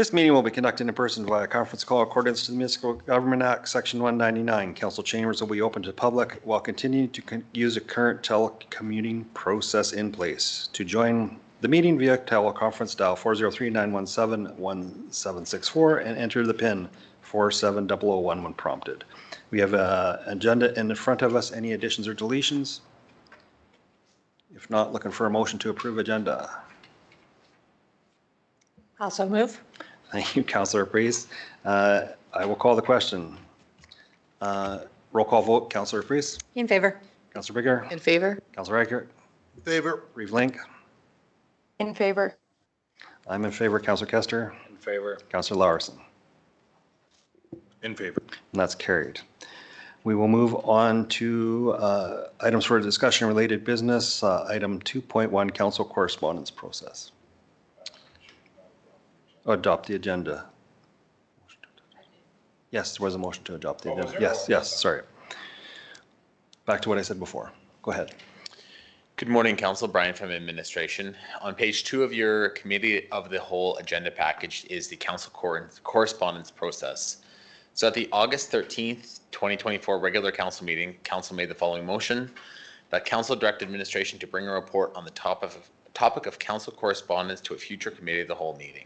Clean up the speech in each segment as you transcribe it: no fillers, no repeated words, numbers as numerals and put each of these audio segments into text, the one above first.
This meeting will be conducted in person via conference call according to the Municipal Government Act, Section 199. Council chambers will be open to public while continuing to use a current telecommuting process in place. To join the meeting via teleconference, dial 403-917-1764 and enter the PIN 470011 when prompted. We have an agenda in front of us. Any additions or deletions? If not, looking for a motion to approve agenda. Also move. Thank you, Councillor Priest. I will call the question. Roll call vote, Councillor Priest, In favor. Councillor Bigger, In favor? Councillor Reichert, In favor. Reeve Link. In favor. I'm in favor, Councillor Kester, In favor. Councillor Larson, In favor. and that's carried. We will move on to items for discussion related business. Item 2.1, council correspondence process. Adopt the agenda. Yes, there was a motion to adopt the agenda. Yes, sorry. Back to what I said before. Go ahead. Good morning, Council. Brian from Administration. On page 2 of your Committee of the Whole agenda package is the council correspondence process. So at the August 13th, 2024 regular council meeting, council made the following motion: that council direct administration to bring a report on the topic of council correspondence to a future Committee of the Whole meeting.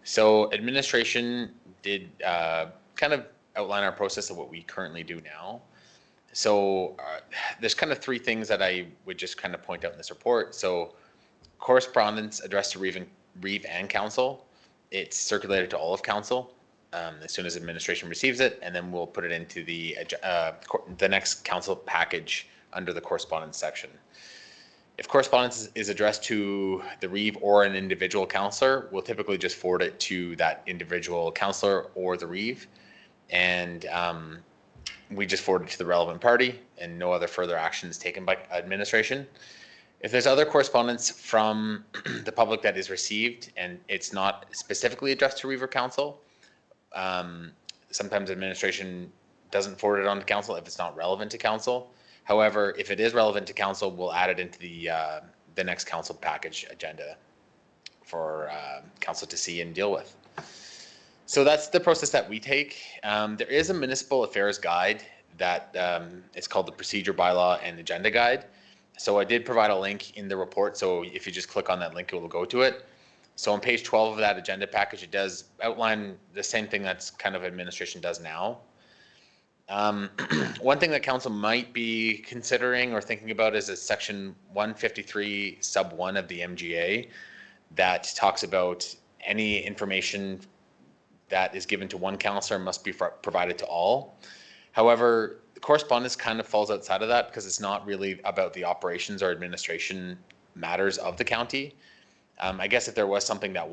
So administration did kind of outline our process of what we currently do now. So there's kind of 3 things that I would just kind of point out in this report. So correspondence addressed to Reeve and council, it's circulated to all of council as soon as administration receives it, and then we'll put it into the next council package under the correspondence section. If correspondence is addressed to the Reeve or an individual councillor, we'll typically just forward it to that individual councillor or the Reeve, and we just forward it to the relevant party, and no other further action is taken by administration. If there's other correspondence from the public that is received and it's not specifically addressed to Reeve or council, sometimes administration doesn't forward it on to council if it's not relevant to council. However, if it is relevant to council, we'll add it into the next council package agenda for council to see and deal with. So that's the process that we take. There is a municipal affairs guide that it's called the procedure bylaw and agenda guide. So I did provide a link in the report. So if you just click on that link, it will go to it. So on page 12 of that agenda package, it does outline the same thing that's kind of administration does now. One thing that council might be considering or thinking about is a section 153 sub 1 of the MGA that talks about any information that is given to one councillor must be provided to all. However, the correspondence kind of falls outside of that because it's not really about the operations or administration matters of the county. I guess if there was something that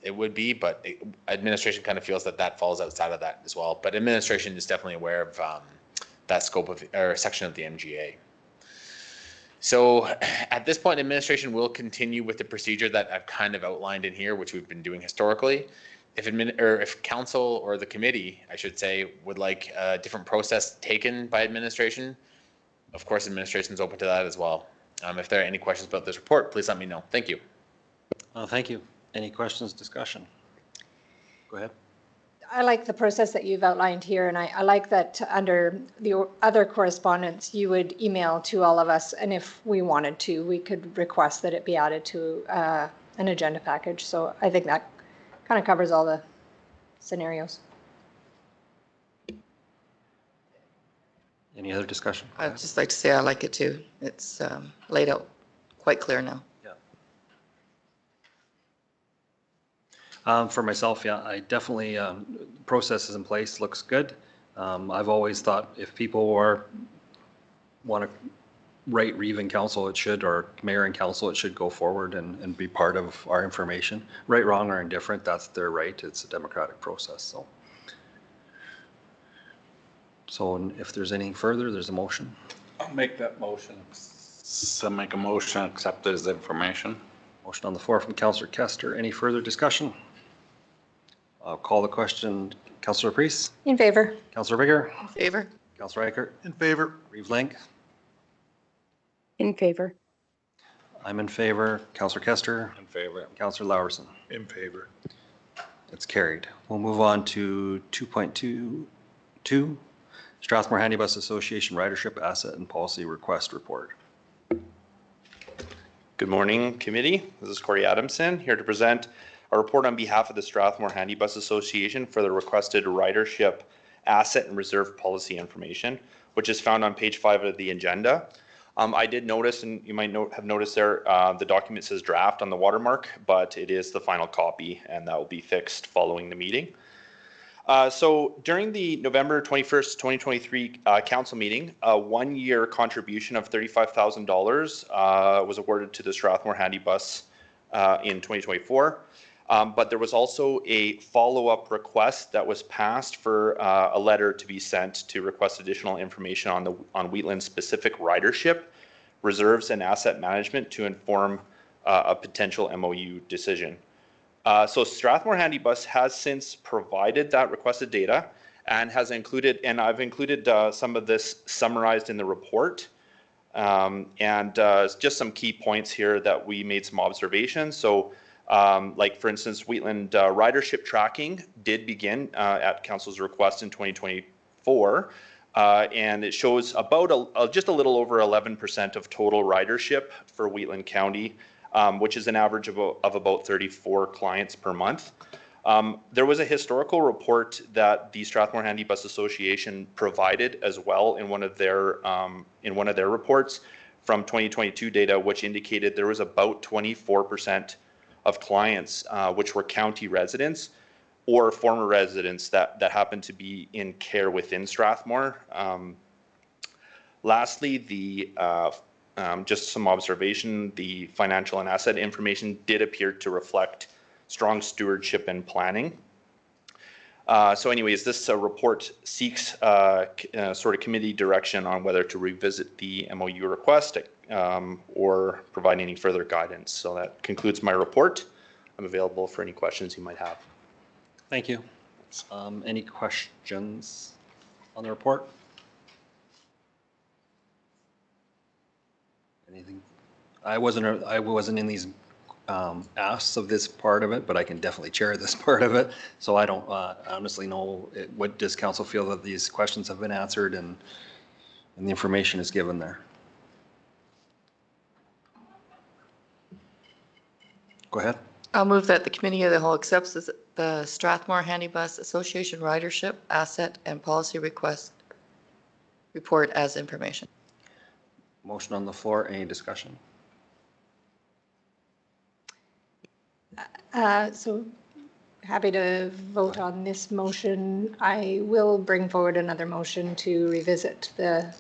it would be, but administration kind of feels that falls outside of that as well. But administration is definitely aware of that scope of or section of the MGA. So at this point, administration will continue with the procedure that I've kind of outlined in here, which we've been doing historically. If council or the committee, I should say, would like a different process taken by administration, of course, administration is open to that as well. If there are any questions about this report, please let me know. Thank you. Thank you. Any questions, discussion? Go ahead. I like the process that you've outlined here, and I like that under the other correspondence, you would email to all of us, and if we wanted to, we could request that it be added to an agenda package. So I think that kind of covers all the scenarios. Any other discussion? I'd just like to say I like it too. It's laid out quite clear now. For myself, yeah, I definitely, process is in place, looks good. I've always thought if people want to write Reeve and council, it should, or mayor and council, it should go forward and be part of our information. Right, wrong, or indifferent, that's their right. It's a democratic process, So if there's anything further, there's a motion. I'll make that motion. So make a motion, accept it as information. Motion on the floor from Councillor Kester. Any further discussion? I'll call the question. Councillor Priest? In favor. Councillor Bigger? In favor? Councillor Reichert? In favor. Reeve Link? In favor. I'm in favor. Councillor Kester? In favor. Councillor Larson? In favor. That's carried. We'll move on to 2.22, Strathmore Handy Bus Association Ridership Asset and Policy Request Report. Good morning, committee. This is Corey Adamson here to present a report on behalf of the Strathmore Handy Bus Association for the requested ridership asset and reserve policy information, which is found on page 5 of the agenda. I did notice, and you might have noticed there, the document says draft on the watermark, but it is the final copy, and that will be fixed following the meeting. So during the November 21st, 2023 council meeting, a one-year contribution of $35,000 was awarded to the Strathmore Handy Bus in 2024. But there was also a follow-up request that was passed for a letter to be sent to request additional information on Wheatland's specific ridership, reserves, and asset management to inform a potential MOU decision. So Strathmore Handy Bus has since provided that requested data and has included, and I've included some of this summarized in the report. Just some key points here that we made some observations. So like for instance, Wheatland ridership tracking did begin at council's request in 2024. And it shows about just a little over 11% of total ridership for Wheatland County, which is an average of about 34 clients per month. There was a historical report that the Strathmore Handy Bus Association provided as well in one of their reports from 2022 data, which indicated there was about 24% of clients which were county residents or former residents that happened to be in care within Strathmore. Lastly, just some observation, the financial and asset information did appear to reflect strong stewardship and planning. So anyways, this report seeks sort of committee direction on whether to revisit the MOU request or provide any further guidance. So that concludes my report. I'm available for any questions you might have. Thank you. Any questions on the report? Anything? I wasn't in these asks of this part of it, but I can definitely chair this part of it. So I don't honestly know what does council feel that these questions have been answered and the information is given there. Go ahead. I'll move that the Committee of the Whole accepts the Strathmore Handy Bus Association Ridership Asset and Policy Request Report as information. Motion on the floor. Any discussion? So happy to vote on this motion. I will bring forward another motion to revisit the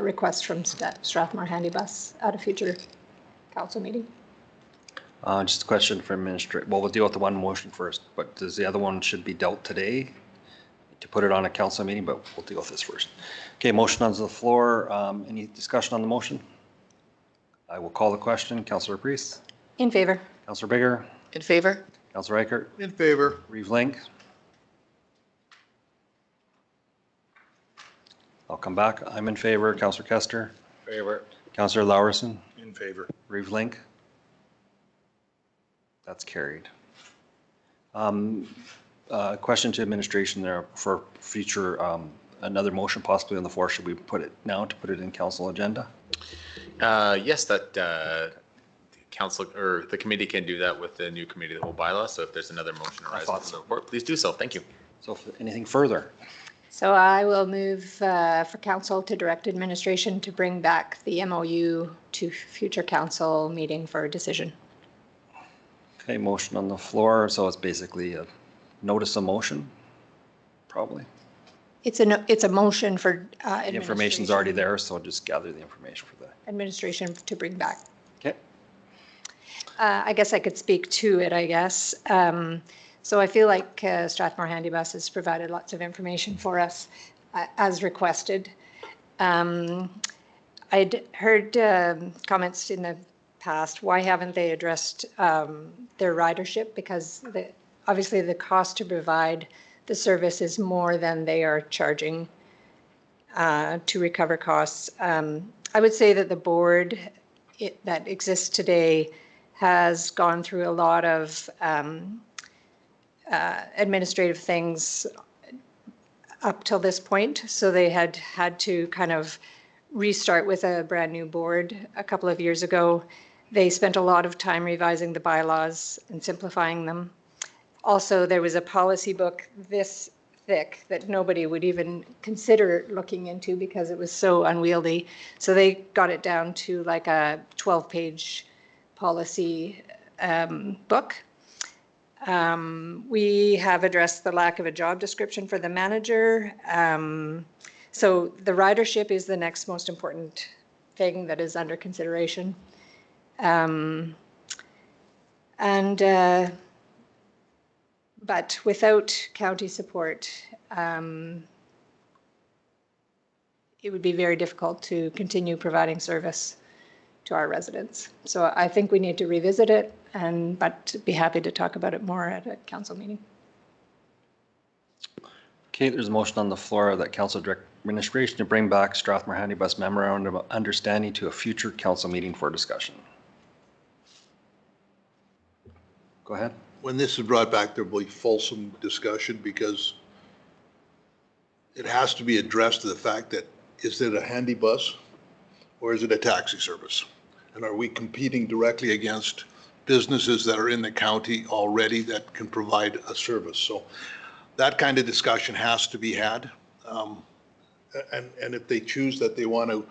request from Strathmore Handy Bus at a future council meeting. Just a question for administrator. Well, we'll deal with the one motion first, but does the other one should be dealt today to put it on a council meeting, but we'll deal with this first. Okay, motion on the floor. Any discussion on the motion? I will call the question. Councillor Priest? In favor. Councillor Bigger? In favor? Councillor Reichert? In favor. Reeve Link? I'll come back. I'm in favor. Councillor Kester? Favor. Councillor Laurison? In favor. Reeve Link? That's carried. Question to administration there for future, another motion possibly on the floor. Should we put it now to put it in council agenda? Yes, that council or the committee can do that with the new committee of the whole bylaw. So if there's another motion arising thought from so. the report, please do so. Thank you. So if anything further? So I will move for council to direct administration to bring back the MOU to future council meeting for a decision. Okay, motion on the floor. So it's basically a notice of motion, probably. It's a motion for The information's already there, so just gather the information for that. administration to bring back. Okay. I guess I could speak to it, I guess. So I feel like Strathmore Handy Bus has provided lots of information for us as requested. I'd heard comments in the past, why haven't they addressed their ridership? Because obviously the cost to provide the service is more than they are charging to recover costs. I would say that the board that exists today has gone through a lot of administrative things up till this point. So they had to kind of restart with a brand new board a couple of years ago. They spent a lot of time revising the bylaws and simplifying them. Also, there was a policy book this thick that nobody would even consider looking into because it was so unwieldy. So they got it down to like a 12-page policy book. We have addressed the lack of a job description for the manager. So the ridership is the next most important thing that is under consideration. But without county support, it would be very difficult to continue providing service to our residents. So I think we need to revisit it, but be happy to talk about it more at a council meeting. Okay, there's a motion on the floor that council direct administration to bring back Strathmore Handy Bus Memorandum of Understanding to a future council meeting for discussion. Go ahead. When this is brought back, there will be fulsome discussion because it has to be addressed to the fact that, is it a handy bus or is it a taxi service? And are we competing directly against businesses that are in the county already that can provide a service? So that kind of discussion has to be had. And if they choose that they want to,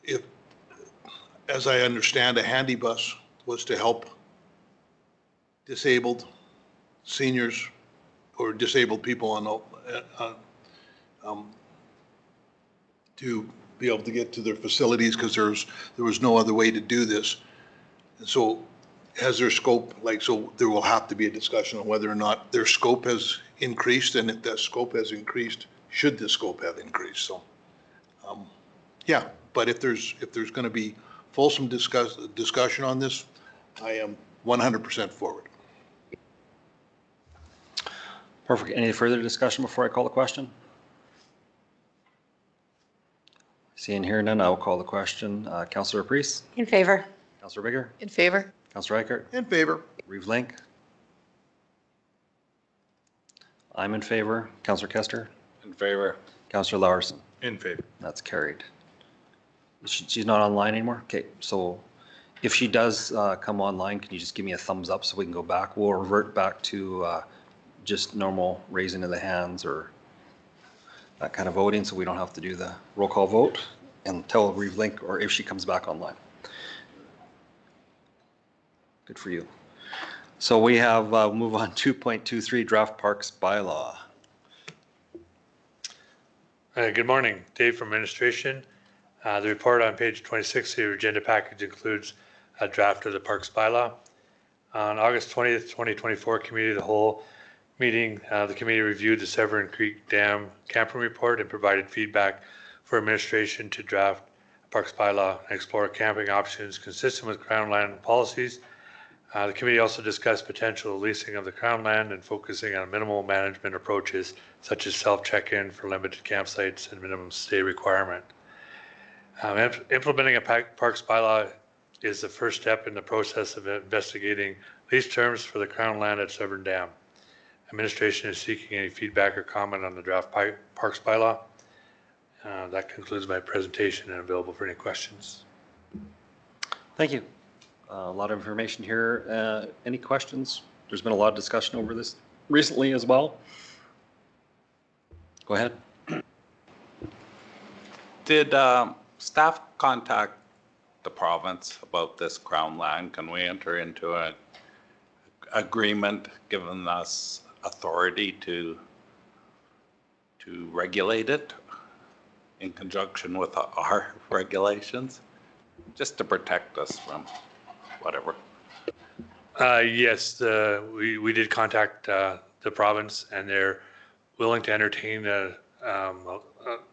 if, as I understand, a handy bus was to help disabled seniors or disabled people to be able to get to their facilities because there was no other way to do this. And so has their scope, so there will have to be a discussion on whether or not their scope has increased, and if that scope has increased, should the scope have increased? So, yeah, but if there's going to be fulsome discussion on this, I am 100% forward. Perfect. Any further discussion before I call the question? Seeing here none, I will call the question. Councillor Priest? In favor. Councillor Bigger? In favor? Councillor Reichert? In favor. Reeve Link? I'm in favor. Councillor Kester? In favor. Councillor Larson? In favor. That's carried. She's not online anymore? Okay, so if she does come online, can you just give me a thumbs up so we can go back? We'll revert back to just normal raising of the hands or that kind of voting, so we don't have to do the roll call vote until Reeve Link or if she comes back online. Good for you. So we have move on 2.23 draft parks bylaw. Good morning, Dave from administration. The report on page 26 of your agenda package includes a draft of the parks bylaw. On August 20th, 2024, Committee of the Whole meeting, the committee reviewed the Severn Creek Dam camping report and provided feedback for administration to draft a parks bylaw and explore camping options consistent with Crown land policies. The committee also discussed potential leasing of the Crown land and focusing on minimal management approaches such as self-check-in for limited campsites and minimum stay requirement. Implementing a parks bylaw is the first step in the process of investigating lease terms for the Crown land at Severn Dam. Administration is seeking any feedback or comment on the draft parks bylaw. That concludes my presentation and available for any questions. Thank you. A lot of information here. Any questions? There's been a lot of discussion over this recently as well. Go ahead. Did staff contact the province about this Crown land? Can we enter into an agreement giving us authority to regulate it in conjunction with our regulations, just to protect us from whatever? Yes, we did contact the province, and they're willing to entertain a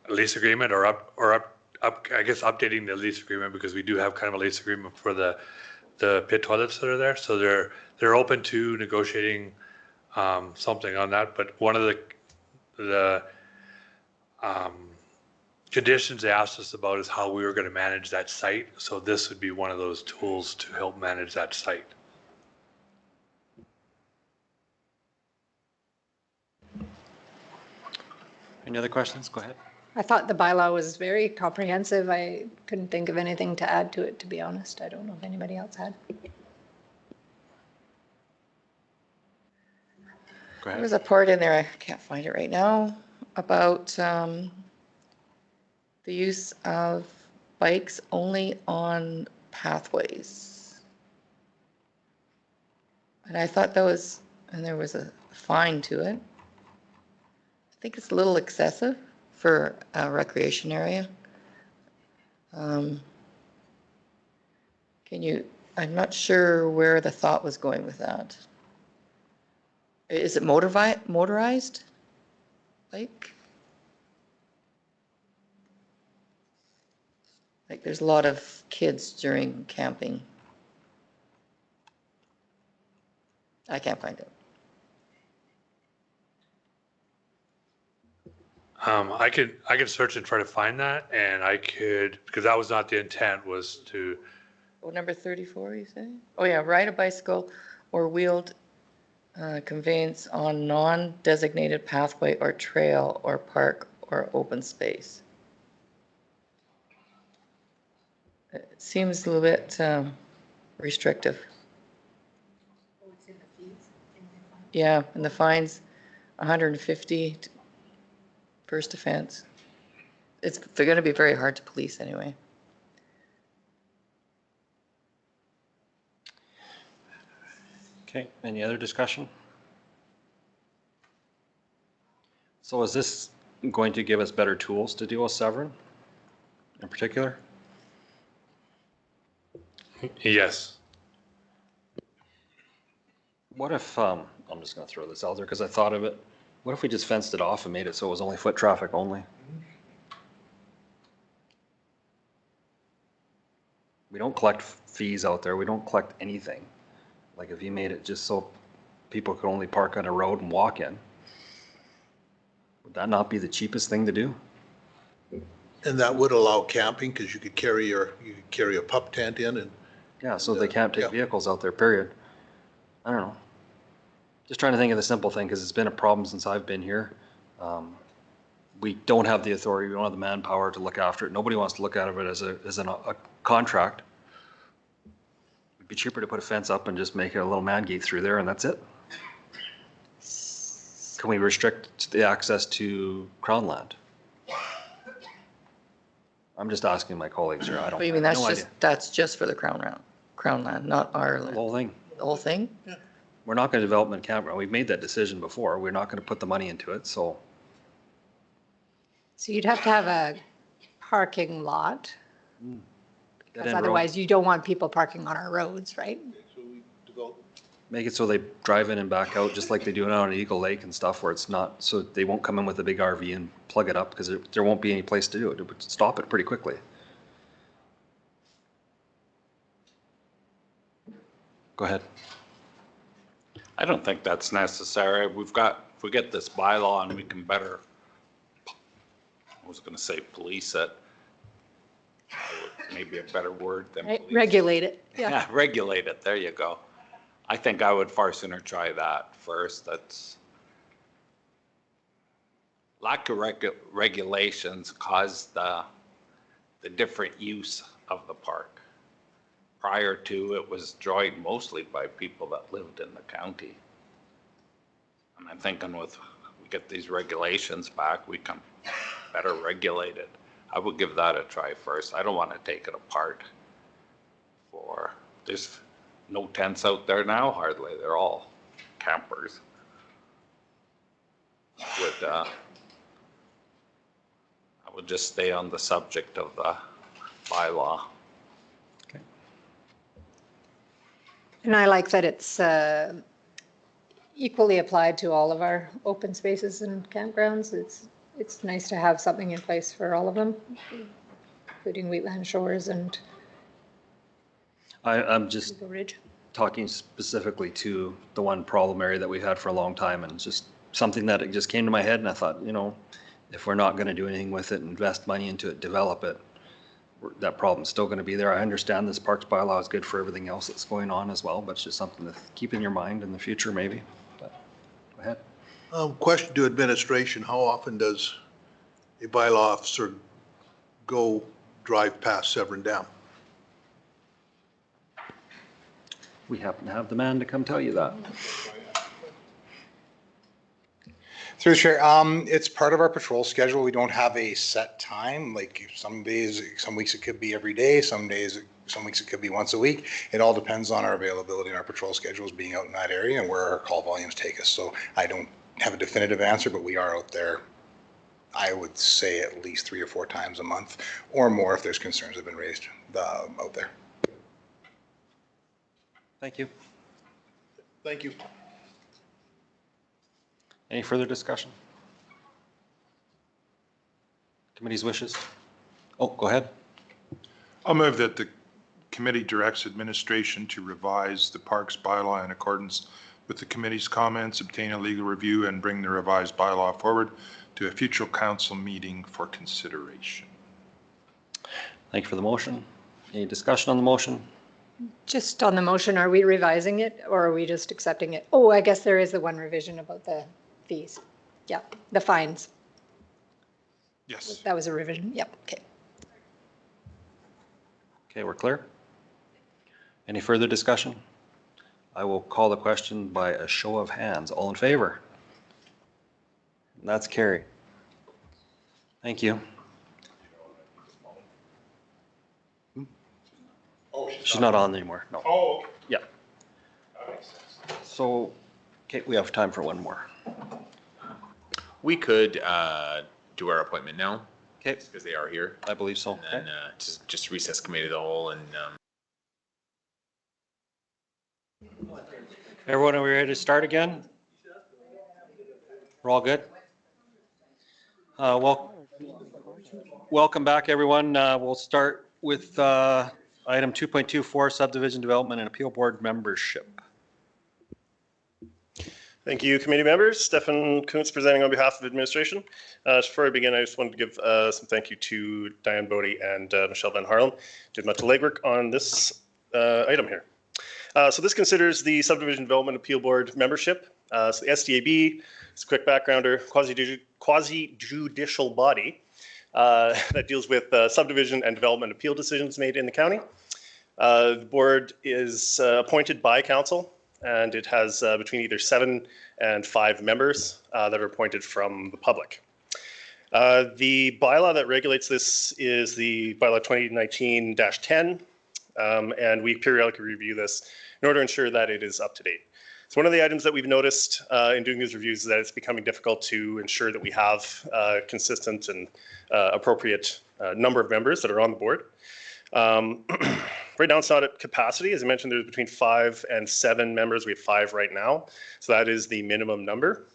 lease agreement or I guess updating the lease agreement, because we do have kind of a lease agreement for the pit toilets that are there. So they're open to negotiating something on that. But one of the conditions they asked us about is how we were going to manage that site. So this would be one of those tools to help manage that site. Any other questions? Go ahead. I thought the bylaw was very comprehensive. I couldn't think of anything to add to it, to be honest. I don't know if anybody else had. Go There ahead. was a part in there, I can't find it right now, about the use of bikes only on pathways. And I thought that was, and there was a fine to it. I think it's a little excessive for a recreation area. Can you, I'm not sure where the thought was going with that. Is it motorized bike? Like there's a lot of kids during camping. I can't find it. I could search and try to find that, and I could, because that was not the intent, was to, Oh, number 34, you say? Oh, yeah, ride a bicycle or wheeled conveyance on non-designated pathway or trail or park or open space. It seems a little bit restrictive. Yeah, and the fine's 150 first offense. They're going to be very hard to police anyway. Okay, any other discussion? So is this going to give us better tools to deal with Severn in particular? yes. What if, I'm just gonna throw this out there because I thought of it. What if we just fenced it off and made it so it was only foot traffic only? We don't collect fees out there. We don't collect anything. Like if you made it just so people could only park on a road and walk in, would that not be the cheapest thing to do? And that would allow camping because you could carry a pup tent in and. Yeah, so they can't Yeah. take vehicles out there, period. I don't know. Just trying to think of the simple thing, because it's been a problem since I've been here. We don't have the authority, we don't have the manpower to look after it. Nobody wants to look at it as a contract. It'd be cheaper to put a fence up and just make it a little man gate through there and that's it. Can we restrict the access to Crown land? I'm just asking my colleagues here, I don't, What do you I mean, have no idea. that's just for the Crown land, not our The land? whole thing. The whole thing? We're not going to develop a campground. We've made that decision before. We're not going to put the money into it, so. So you'd have to have a parking lot, Dead because end road. otherwise you don't want people parking on our roads, right? So we develop. Make it so they drive in and back out, just like they do now on Eagle Lake and stuff, where it's not, so they won't come in with a big RV and plug it up, because there won't be any place to do it. It would stop it pretty quickly. Go ahead. I don't think that's necessary. If we get this bylaw and we can better, I was gonna say police it. Maybe a better word than Right? police. Regulate it, yeah. Yeah, regulate it, there you go. I think I would far sooner try that first, that's. Lack of regulations caused the different use of the park. Prior to, it was enjoyed mostly by people that lived in the county. And I'm thinking we get these regulations back, we can better regulate it. I would give that a try first. I don't want to take it apart there's no tents out there now hardly. They're all campers. I would just stay on the subject of the bylaw. And I like that it's equally applied to all of our open spaces and campgrounds. It's nice to have something in place for all of them, including Wheatland Shores and I'm just Eagle Ridge. talking specifically to the one problem area that we've had for a long time, and it's just something that it just came to my head, and I thought, if we're not going to do anything with it, invest money into it, develop it, that problem's still going to be there. I understand this parks bylaw is good for everything else that's going on as well, but it's just something to keep in your mind in the future maybe. But go ahead. Question to administration, how often does a bylaw officer go drive past Severn Dam? We happen to have the man to come tell you that. Through the chair, it's part of our patrol schedule. We don't have a set time. Like some days, some weeks it could be every day. Some weeks it could be once a week. It all depends on our availability and our patrol schedules being out in that area and where our call volumes take us. So I don't have a definitive answer, but we are out there, I would say at least 3 or 4 times a month or more if there's concerns that have been raised out there. Thank you. Thank you. Any further discussion? Committee's wishes? Oh, go ahead. I'll move that the committee directs administration to revise the parks bylaw in accordance with the committee's comments, obtain a legal review, and bring the revised bylaw forward to a future council meeting for consideration. Thank you for the motion. Any discussion on the motion? Just on the motion, are we revising it or are we just accepting it? Oh, I guess there is the one revision about the fees. Yeah, the fines. Yes. That was a revision. Yep, okay. Okay, we're clear. Any further discussion? I will call the question by a show of hands. All in favor? And that's carried. Thank you. She's not on anymore, no. Oh, okay. Yeah. That makes sense. So, okay, we have time for one more. We could do our appointment now Okay, because they are here. I believe so. And then just recess committee of the whole and Everyone, are we ready to start again? We're all good? Welcome back, everyone. We'll start with item 2.24, subdivision development and appeal board membership. Thank you, committee members. Stefan Kuntz presenting on behalf of administration. Just before I begin, I just wanted to give some thank you to Diane Bodie and Michelle Van Harlen. Did much legwork on this item here. So this considers the Subdivision Development Appeal Board membership. So the SDAB is a quick backgrounder, quasi-judicial body that deals with subdivision and development appeal decisions made in the county. The board is appointed by council, and it has between either 7 and 5 members that are appointed from the public. The bylaw that regulates this is the bylaw 2019-10, and we periodically review this in order to ensure that it is up to date. So one of the items that we've noticed in doing these reviews is that it's becoming difficult to ensure that we have consistent and appropriate number of members that are on the board. Right now it's not at capacity. As I mentioned, there's between 5 and 7 members. We have 5 right now. So that is the minimum number.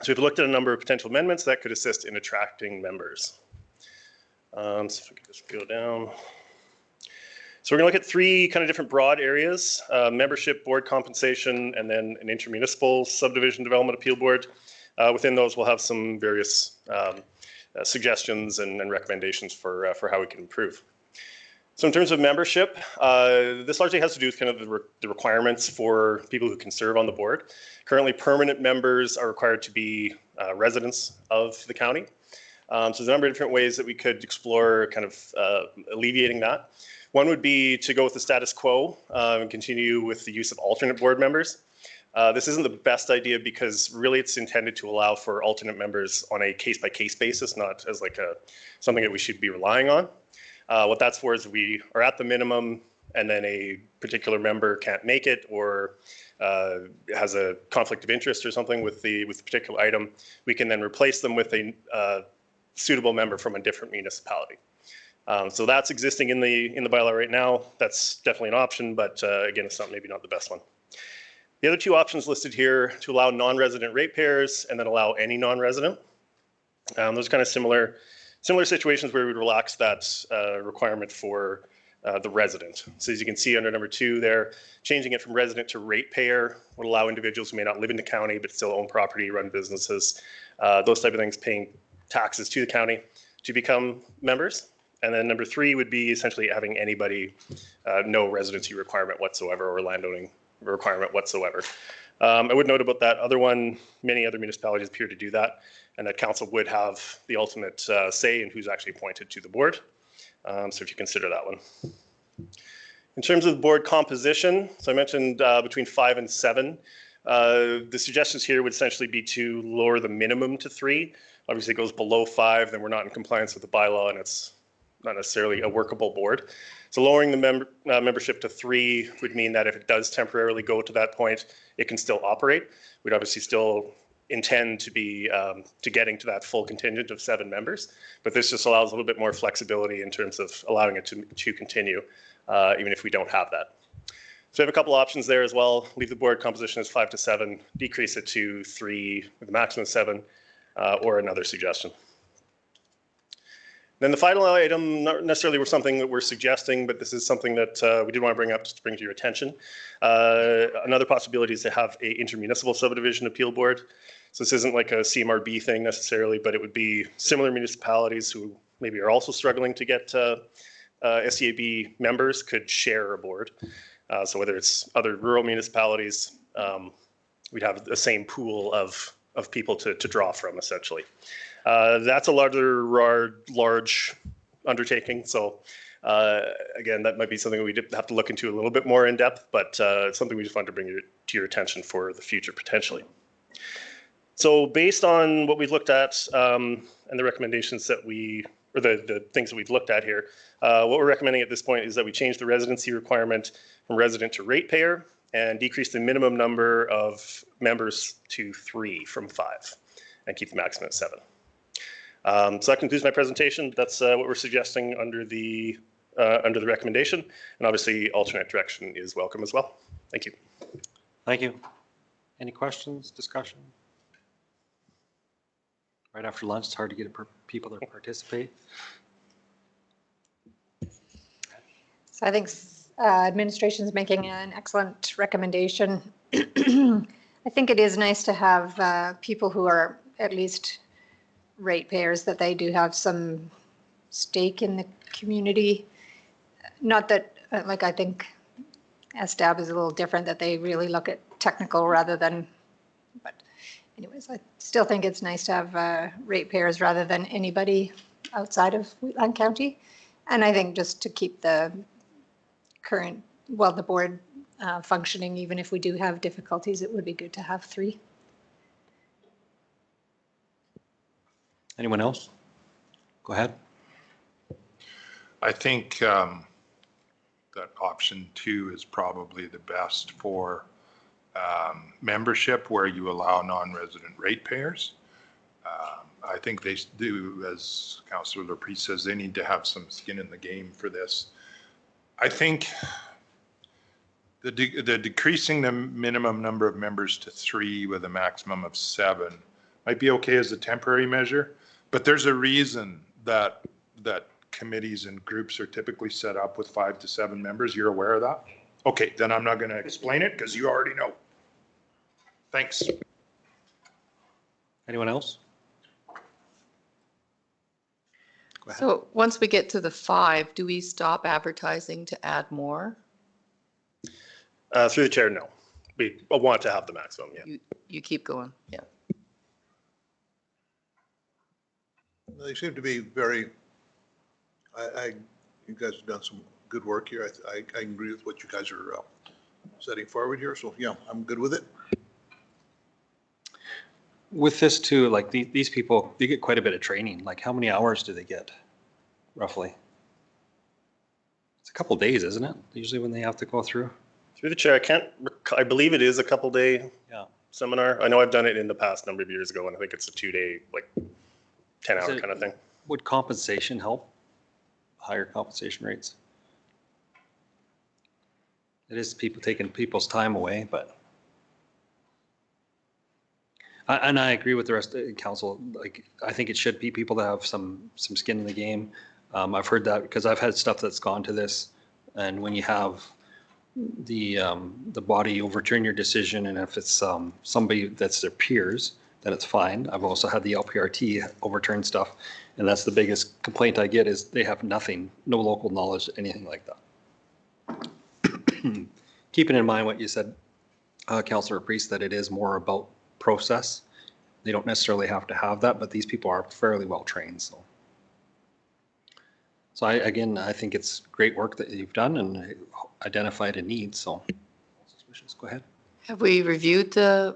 So we've looked at a number of potential amendments that could assist in attracting members. So if I could just go down. So we're going to look at 3 kind of different broad areas: membership, board compensation, and then an intermunicipal subdivision development appeal board. Within those, we'll have some various suggestions and recommendations for how we can improve. So in terms of membership, this largely has to do with kind of the requirements for people who can serve on the board. Currently, permanent members are required to be residents of the county. So there's a number of different ways that we could explore kind of alleviating that. One would be to go with the status quo and continue with the use of alternate board members. This isn't the best idea because really it's intended to allow for alternate members on a case-by-case basis, not as like something that we should be relying on. What that's for is we are at the minimum and then a particular member can't make it or has a conflict of interest or something with the particular item, we can then replace them with a suitable member from a different municipality. So that's existing in the bylaw right now. That's definitely an option, but again, it's maybe not the best one. The other 2 options listed here to allow non-resident ratepayers and then allow any non-resident. Those are kind of similar situations where we would relax that requirement for the resident. So as you can see under number 2 there, changing it from resident to ratepayer would allow individuals who may not live in the county but still own property, run businesses, those type of things, paying taxes to the county to become members. And then number 3 would be essentially having anybody no residency requirement whatsoever or landowning requirement whatsoever. I would note about that other one, many other municipalities appear to do that, and that council would have the ultimate say in who's actually appointed to the board. So if you consider that one. In terms of board composition, so I mentioned between 5 and 7. The suggestions here would essentially be to lower the minimum to 3. Obviously, it goes below 5, then we're not in compliance with the bylaw, and it's not necessarily a workable board. So lowering the membership to 3 would mean that if it does temporarily go to that point, it can still operate. We'd obviously still intend to be to getting to that full contingent of 7 members, but this just allows a little bit more flexibility in terms of allowing it to continue, even if we don't have that. So we have a couple options there as well. Leave the board composition as 5 to 7, decrease it to 3 with a maximum of 7, or another suggestion. Then the final item, not necessarily something that we're suggesting, but this is something that we did want to bring up just to bring to your attention. Another possibility is to have a intermunicipal subdivision appeal board. So this isn't like a CMRB thing necessarily, but it would be similar municipalities who maybe are also struggling to get SCAB members could share a board. So whether it's other rural municipalities, we'd have the same pool of people to draw from, essentially. That's a large undertaking. So again, that might be something we'd have to look into a little bit more in depth, but it's something we just wanted to bring to your attention for the future potentially. So based on what we've looked at and the recommendations that or the things that we've looked at here, what we're recommending at this point is that we change the residency requirement from resident to ratepayer and decrease the minimum number of members to 3 from 5 and keep the maximum at 7. So that concludes my presentation. That's what we're suggesting under the recommendation, and obviously alternate direction is welcome as well. Thank you. Thank you. Any questions, discussion? Right after lunch, it's hard to get people to participate. So I think administration is making an excellent recommendation. I think it is nice to have people who are at least ratepayers, that they do have some stake in the community. Not that, like, I think SDAB is a little different, that they really look at technical rather than, but anyways, I still think it's nice to have ratepayers rather than anybody outside of Wheatland County. And I think just to keep the current, well, the board functioning, even if we do have difficulties, it would be good to have 3. Anyone else? Go ahead. I think that option 2 is probably the best for membership, where you allow non-resident ratepayers. I think they do, as Councillor LaPree says, they need to have some skin in the game for this. I think the decreasing the minimum number of members to 3 with a maximum of 7 might be okay as a temporary measure, but there's a reason that committees and groups are typically set up with 5 to 7 members. You're aware of that? Okay, then I'm not going to explain it because you already know. Thanks. Anyone else? Go ahead. So once we get to the 5, do we stop advertising to add more? Through the chair, no. We want to have the maximum, yeah. You keep going, yeah. They seem to be very, you guys have done some good work here. I agree with what you guys are setting forward here. So yeah, I'm good with it. With this too, like these people, they get quite a bit of training. Like how many hours do they get roughly? It's a couple days, isn't it? Usually when they have to go through. Through the chair, I believe it is a couple day seminar. I know I've done it in the past number of years ago, and I think it's a 2-day, like 10-hour kind of thing. Would compensation help? Higher compensation rates? It is people taking people's time away, but. And I agree with the rest of the council. Like, I think it should be people that have some skin in the game. I've heard that because I've had stuff that's gone to this, and when you have the body overturn your decision, and if it's somebody that's their peers, then it's fine. I've also had the LPRT overturn stuff, and that's the biggest complaint I get is they have nothing, no local knowledge, anything like that. Keeping in mind what you said, Councillor Priest, that it is more about process. They don't necessarily have to have that, but these people are fairly well trained, so. So I think it's great work that you've done and identified a need, so. Go ahead. Have we reviewed the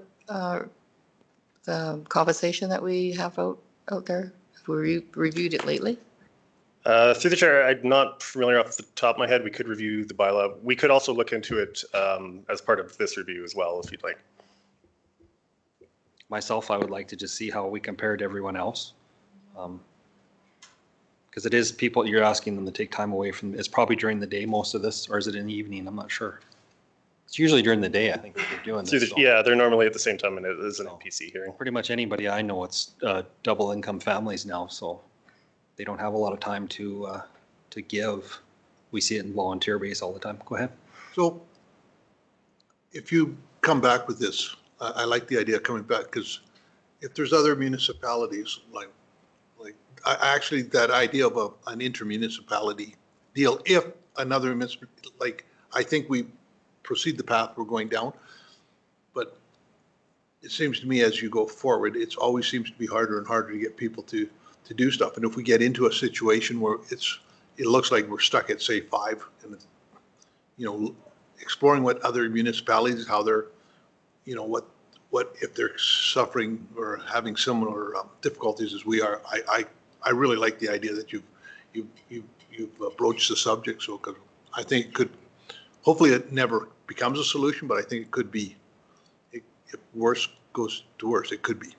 conversation that we have out there? Have we reviewed it lately? Through the chair, I'm not familiar off the top of my head. We could review the bylaw. We could also look into it as part of this review as well, if you'd like. Myself, I would like to just see how we compare to everyone else. Because it is people, you're asking them to take time away from, it's probably during the day, most of this, or is it in the evening? I'm not sure. It's usually during the day, I think, that they're doing this. So Yeah, they're normally at the same time, and it is an NPC hearing. pretty much anybody I know, it's double income families now, so they don't have a lot of time to give. We see it in volunteer base all the time. Go ahead. So if you come back with this, I like the idea of coming back, because if there's other municipalities, like I actually, that idea of an intermunicipality deal, if another municipal, like, I think we proceed the path we're going down, but it seems to me as you go forward, it always seems to be harder and harder to get people to do stuff. And if we get into a situation where it looks like we're stuck at, say, 5, and, exploring what other municipalities, how they're, what if they're suffering or having similar difficulties as we are. I really like the idea that you've broached the subject. So, because I think it could, hopefully it never becomes a solution, but I think it could be, if worse goes to worse, it could be.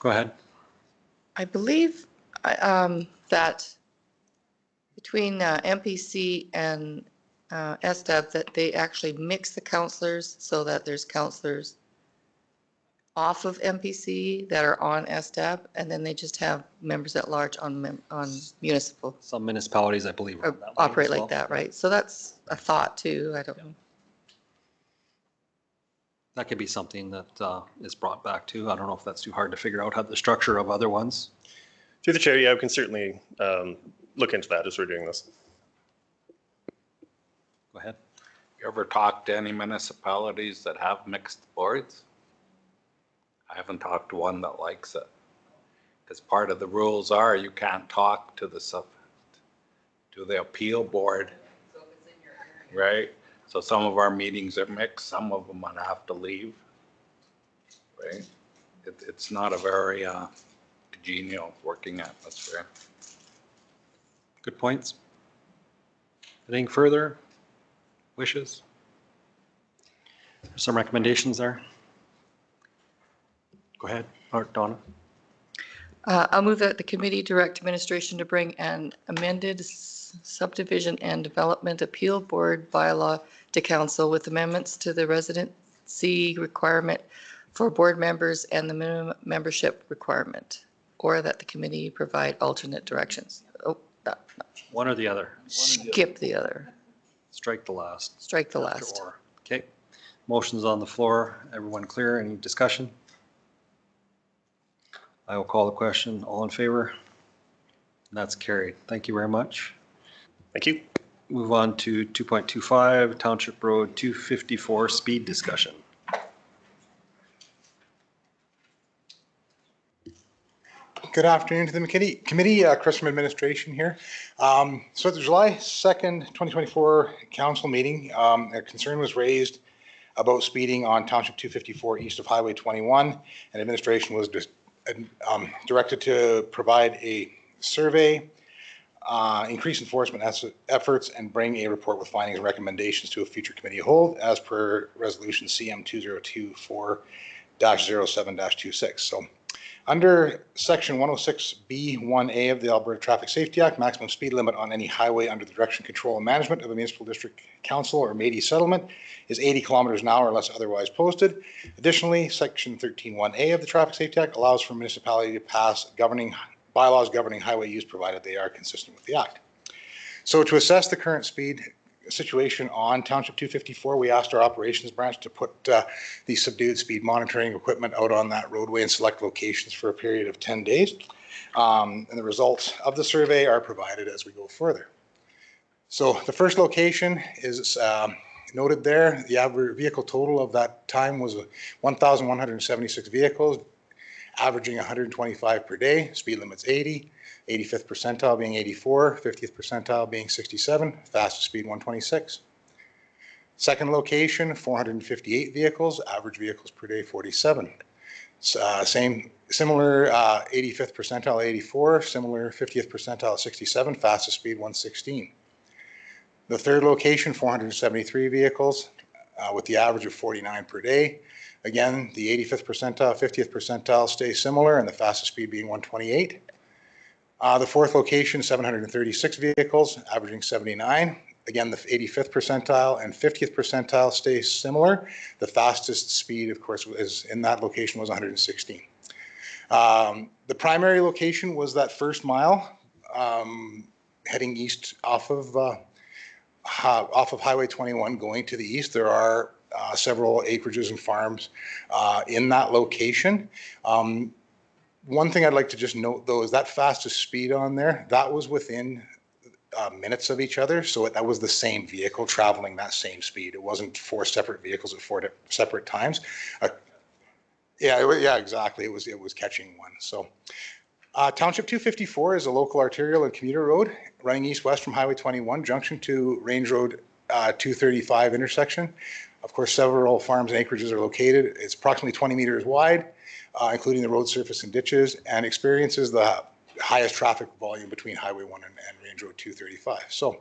Go ahead. I believe that between MPC and SDAB, that they actually mix the councillors so that there's councillors off of MPC that are on SDAB, and then they just have members at large on municipal. Some municipalities, I believe, Or operate like that, right? So that's a thought too. I don't know. That could be something that is brought back to. I don't know if that's too hard to figure out how the structure of other ones. Through the chair, yeah, we can certainly look into that as we're doing this. Go ahead. You ever talked to any municipalities that have mixed boards? I haven't talked to one that likes it. Because part of the rules are you can't talk to the appeal board. Right? So some of our meetings are mixed, some of them might have to leave. Right? It's not a very congenial working atmosphere. Good points. Anything further? Wishes? Some recommendations there? Go ahead, Donna. I'll move that the committee direct administration to bring an amended subdivision and development appeal board bylaw to council with amendments to the residency requirement for board members and the minimum membership requirement, or that the committee provide alternate directions. Oh, One or the other. skip the other. Strike the last. Strike the After last. or. Okay. Motion's on the floor. Everyone clear? Any discussion? I will call the question. All in favor? That's carried. Thank you very much. Thank you. Move on to 2.25 Township Road 254 speed discussion. Good afternoon to the committee, Chris from administration here. So at the July 2nd, 2024 council meeting, a concern was raised about speeding on Township 254 east of Highway 21, and administration was just directed to provide a survey, increase enforcement efforts, and bring a report with findings and recommendations to a future committee of whole as per resolution CM 2024-07-26. So under section 106B1A of the Alberta Traffic Safety Act, maximum speed limit on any highway under the direction, control, and management of a municipal district council or MADI settlement is 80 kilometers an hour unless otherwise posted. Additionally, section 13(1)A of the Traffic Safety Act allows for municipality to pass bylaws governing highway use provided they are consistent with the act. So to assess the current speed situation on Township 254, we asked our operations branch to put the subdued speed monitoring equipment out on that roadway in select locations for a period of 10 days. And the results of the survey are provided as we go further. So the first location is noted there, the average vehicle total of that time was 1,176 vehicles, averaging 125 per day, speed limit's 80, 85th percentile being 84, 50th percentile being 67, fastest speed 126. Second location, 458 vehicles, average vehicles per day 47. Similar 85th percentile 84, similar 50th percentile 67, fastest speed 116. The third location, 473 vehicles with the average of 49 per day. Again, the 85th percentile, 50th percentile stay similar and the fastest speed being 128. The fourth location, 736 vehicles, averaging 79. Again, the 85th percentile and 50th percentile stay similar. The fastest speed, of course, is in that location was 116. The primary location was that first mile heading east off of Highway 21 going to the east. There are several acreages and farms in that location. One thing I'd like to just note, though, is that fastest speed on there, that was within minutes of each other. So that was the same vehicle traveling that same speed. It wasn't four separate vehicles at four separate times. Yeah, exactly. It was catching one. So Township 254 is a local arterial and commuter road running east-west from Highway 21 junction to Range Road 235 intersection. Of course, several farms and acreages are located. It's approximately 20 meters wide, including the road surface and ditches, and experiences the highest traffic volume between Highway 1 and Range Road 235. So,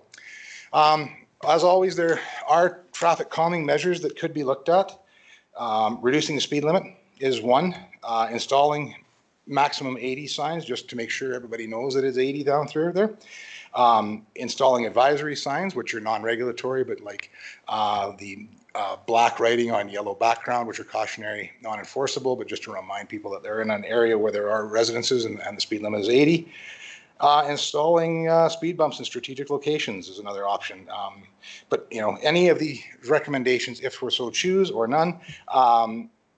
as always, there are traffic calming measures that could be looked at. Reducing the speed limit is one. Installing maximum 80 signs, just to make sure everybody knows that it's 80 down through there. Installing advisory signs, which are non-regulatory, but like the black writing on yellow background, which are cautionary, non-enforceable, but just to remind people that they're in an area where there are residences and the speed limit is 80. Installing speed bumps in strategic locations is another option. But, you know, any of the recommendations, if we so choose or none,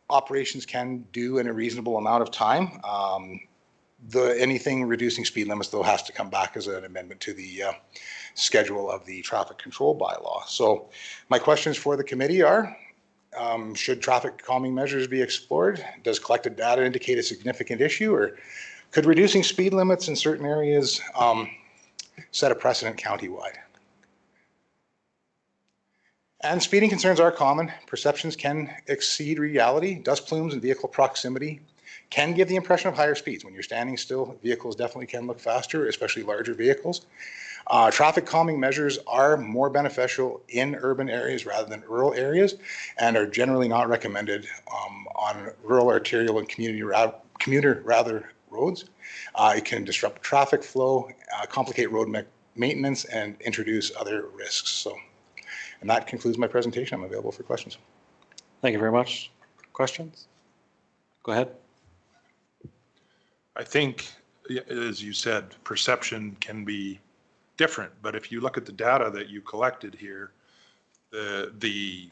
operations can do in a reasonable amount of time. Anything reducing speed limits, though, has to come back as an amendment to the schedule of the traffic control bylaw. So my questions for the committee are, should traffic calming measures be explored? Does collected data indicate a significant issue, or could reducing speed limits in certain areas set a precedent countywide? And speeding concerns are common. Perceptions can exceed reality. Dust plumes and vehicle proximity can give the impression of higher speeds. When you're standing still, vehicles definitely can look faster, especially larger vehicles. Traffic calming measures are more beneficial in urban areas rather than rural areas, and are generally not recommended on rural, arterial, and commuter roads. It can disrupt traffic flow, complicate road maintenance, and introduce other risks. So, and that concludes my presentation. I'm available for questions. Thank you very much. Questions? Go ahead. I think, as you said, perception can be different, but if you look at the data that you collected here, the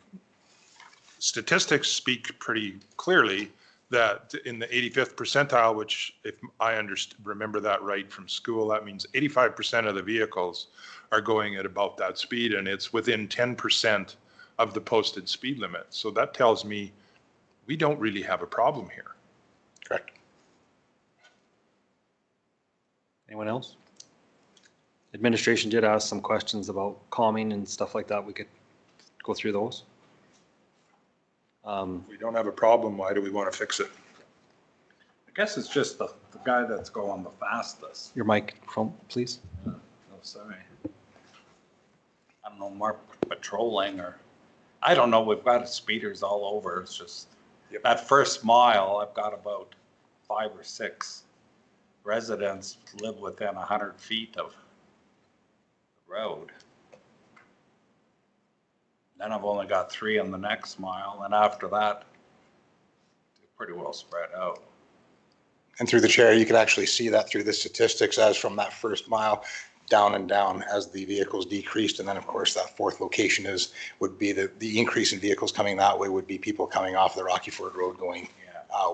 statistics speak pretty clearly that in the 85th percentile, which if I remember that right from school, that means 85% of the vehicles are going at about that speed, and it's within 10% of the posted speed limit. So that tells me we don't really have a problem here. Correct. Anyone else? Administration did ask some questions about calming and stuff like that. We could go through those. We don't have a problem. Why do we want to fix it? I guess it's just the guy that's going the fastest. Your microphone, please. Oh, sorry. I don't know, more patrolling or, I don't know, we've got speeders all over. It's just, that first mile, I've got about 5 or 6 residents live within 100 feet of the road. Then I've only got 3 on the next mile, and after that, they're pretty well spread out. And through the chair, you can actually see that through the statistics as from that first mile down and down as the vehicles decreased. And then, of course, that fourth location would be the increase in vehicles coming that way would be people coming off the Rocky Ford Road going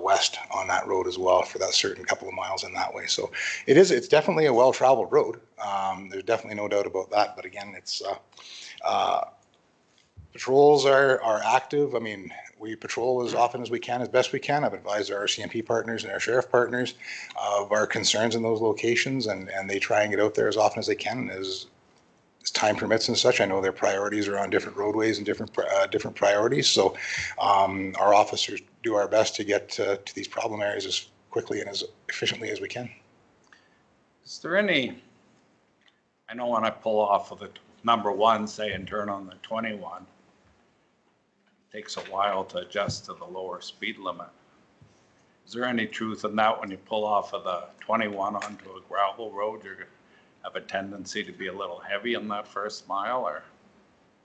west on that road as well for that certain couple of miles in that way. So it's definitely a well-traveled road. There's definitely no doubt about that. But again, it's patrols are active. I mean, we patrol as often as we can, as best we can. I've advised our CMP partners and our sheriff partners of our concerns in those locations, and they try and get out there as often as they can as time permits and such. I know their priorities are on different roadways and different priorities. So our officers do our best to get to these problem areas as quickly and as efficiently as we can. Is there any, I know when I pull off of the number 1, say, and turn on the 21, it takes a while to adjust to the lower speed limit. Is there any truth in that when you pull off of the 21 onto a gravel road, you're going to have a tendency to be a little heavy in that first mile, or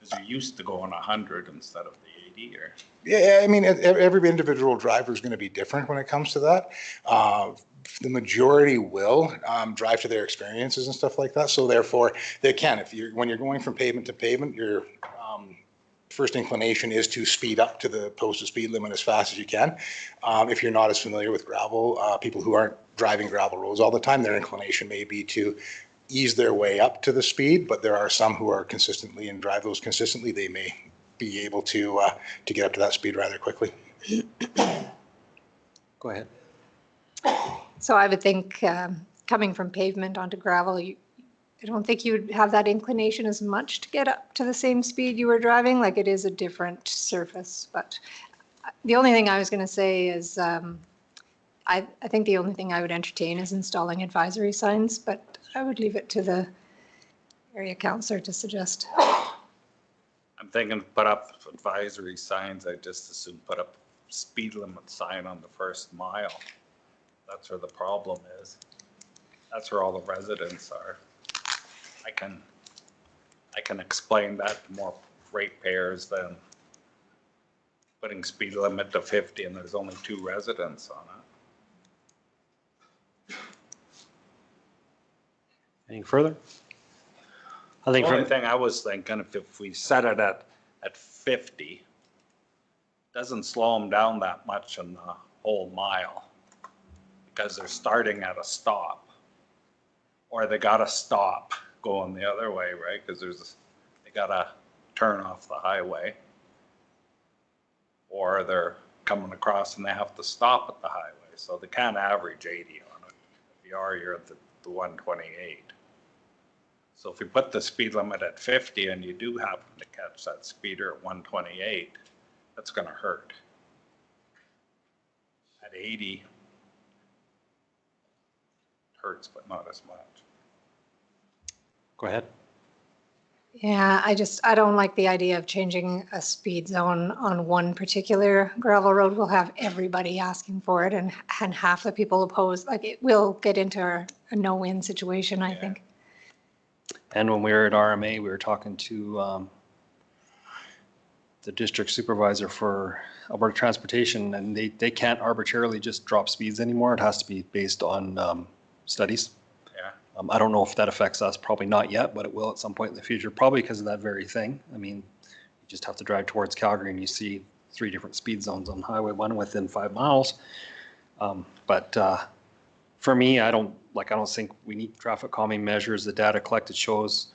is you used to going 100 instead of the 80? Or Yeah, I mean, every individual driver is going to be different when it comes to that. The majority will drive to their experiences and stuff like that. So therefore, they can. When you're going from pavement to pavement, your first inclination is to speed up to the posted speed limit as fast as you can. If you're not as familiar with gravel, people who aren't driving gravel roads all the time, their inclination may be to ease their way up to the speed. But there are some who are consistently and drive those consistently. They may be able to get up to that speed rather quickly. Go ahead. So I would think coming from pavement onto gravel, I don't think you would have that inclination as much to get up to the same speed you were driving. Like, it is a different surface. But the only thing I was going to say is I think the only thing I would entertain is installing advisory signs, but I would leave it to the area councillor to suggest. I'm thinking put up advisory signs. I just assume put up speed limit sign on the first mile. That's where the problem is. That's where all the residents are. I can explain that to more ratepayers than putting speed limit to 50 and there's only 2 residents on it. Any further? I think The only from, thing I was thinking, if we set it at 50, doesn't slow them down that much in the whole mile because they're starting at a stop, or they got to stop going the other way, right? Because they got to turn off the highway, or they're coming across and they have to stop at the highway. So they can't average 80 on it. If you are, you're at the 128. So if we put the speed limit at 50 and you do happen to catch that speeder at 128, that's going to hurt. At 80, it hurts, but not as much. go ahead. Yeah, I don't like the idea of changing a speed zone on one particular gravel road. We'll have everybody asking for it and half the people oppose. Like, it will get into a no-win situation, I think. And when we were at RMA, we were talking to the district supervisor for Alberta Transportation, and they can't arbitrarily just drop speeds anymore. It has to be based on studies. Yeah. I don't know if that affects us, probably not yet, but it will at some point in the future, probably because of that very thing. I mean, you just have to drive towards Calgary and you see 3 different speed zones on Highway 1 within 5 miles. But for me, I don't think we need traffic calming measures. The data collected shows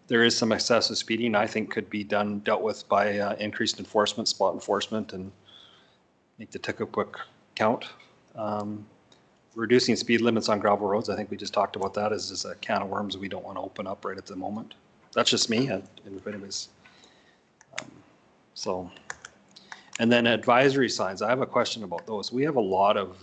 there is some excessive speeding I think could be dealt with by increased enforcement, spot enforcement, and make the ticket book count. Reducing speed limits on gravel roads, I think we just talked about that, is a can of worms we don't want to open up right at the moment. That's just me. So, and then advisory signs, I have a question about those. We have a lot of,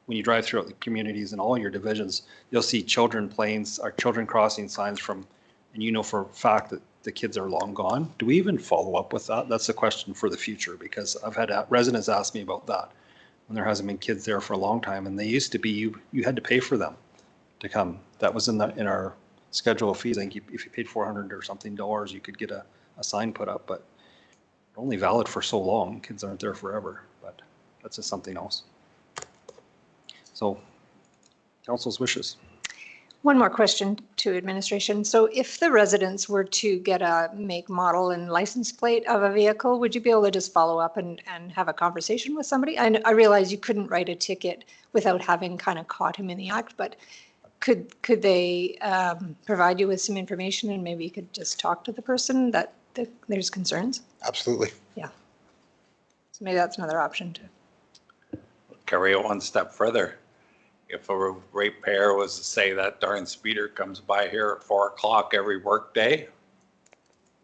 when you drive throughout the communities and all your divisions, you'll see children planes or children crossing signs from, and you know for a fact that the kids are long gone. Do we even follow up with that? That's a question for the future, because I've had residents ask me about that when there hasn't been kids there for a long time, and they used to be, you had to pay for them to come. That was in our schedule of fees. I think if you paid $400 or something, you could get a sign put up, but only valid for so long. Kids aren't there forever, but that's just something else. So, council's wishes. One more question to administration. So if the residents were to get a make, model, and license plate of a vehicle, would you be able to just follow up and have a conversation with somebody? I realize you couldn't write a ticket without having kind of caught him in the act, but could they provide you with some information and maybe you could just talk to the person that that there's concerns. Absolutely. So maybe that's another option too. Carry it one step further. If a ratepayer was to say that darn speeder comes by here at 4 o'clock every workday,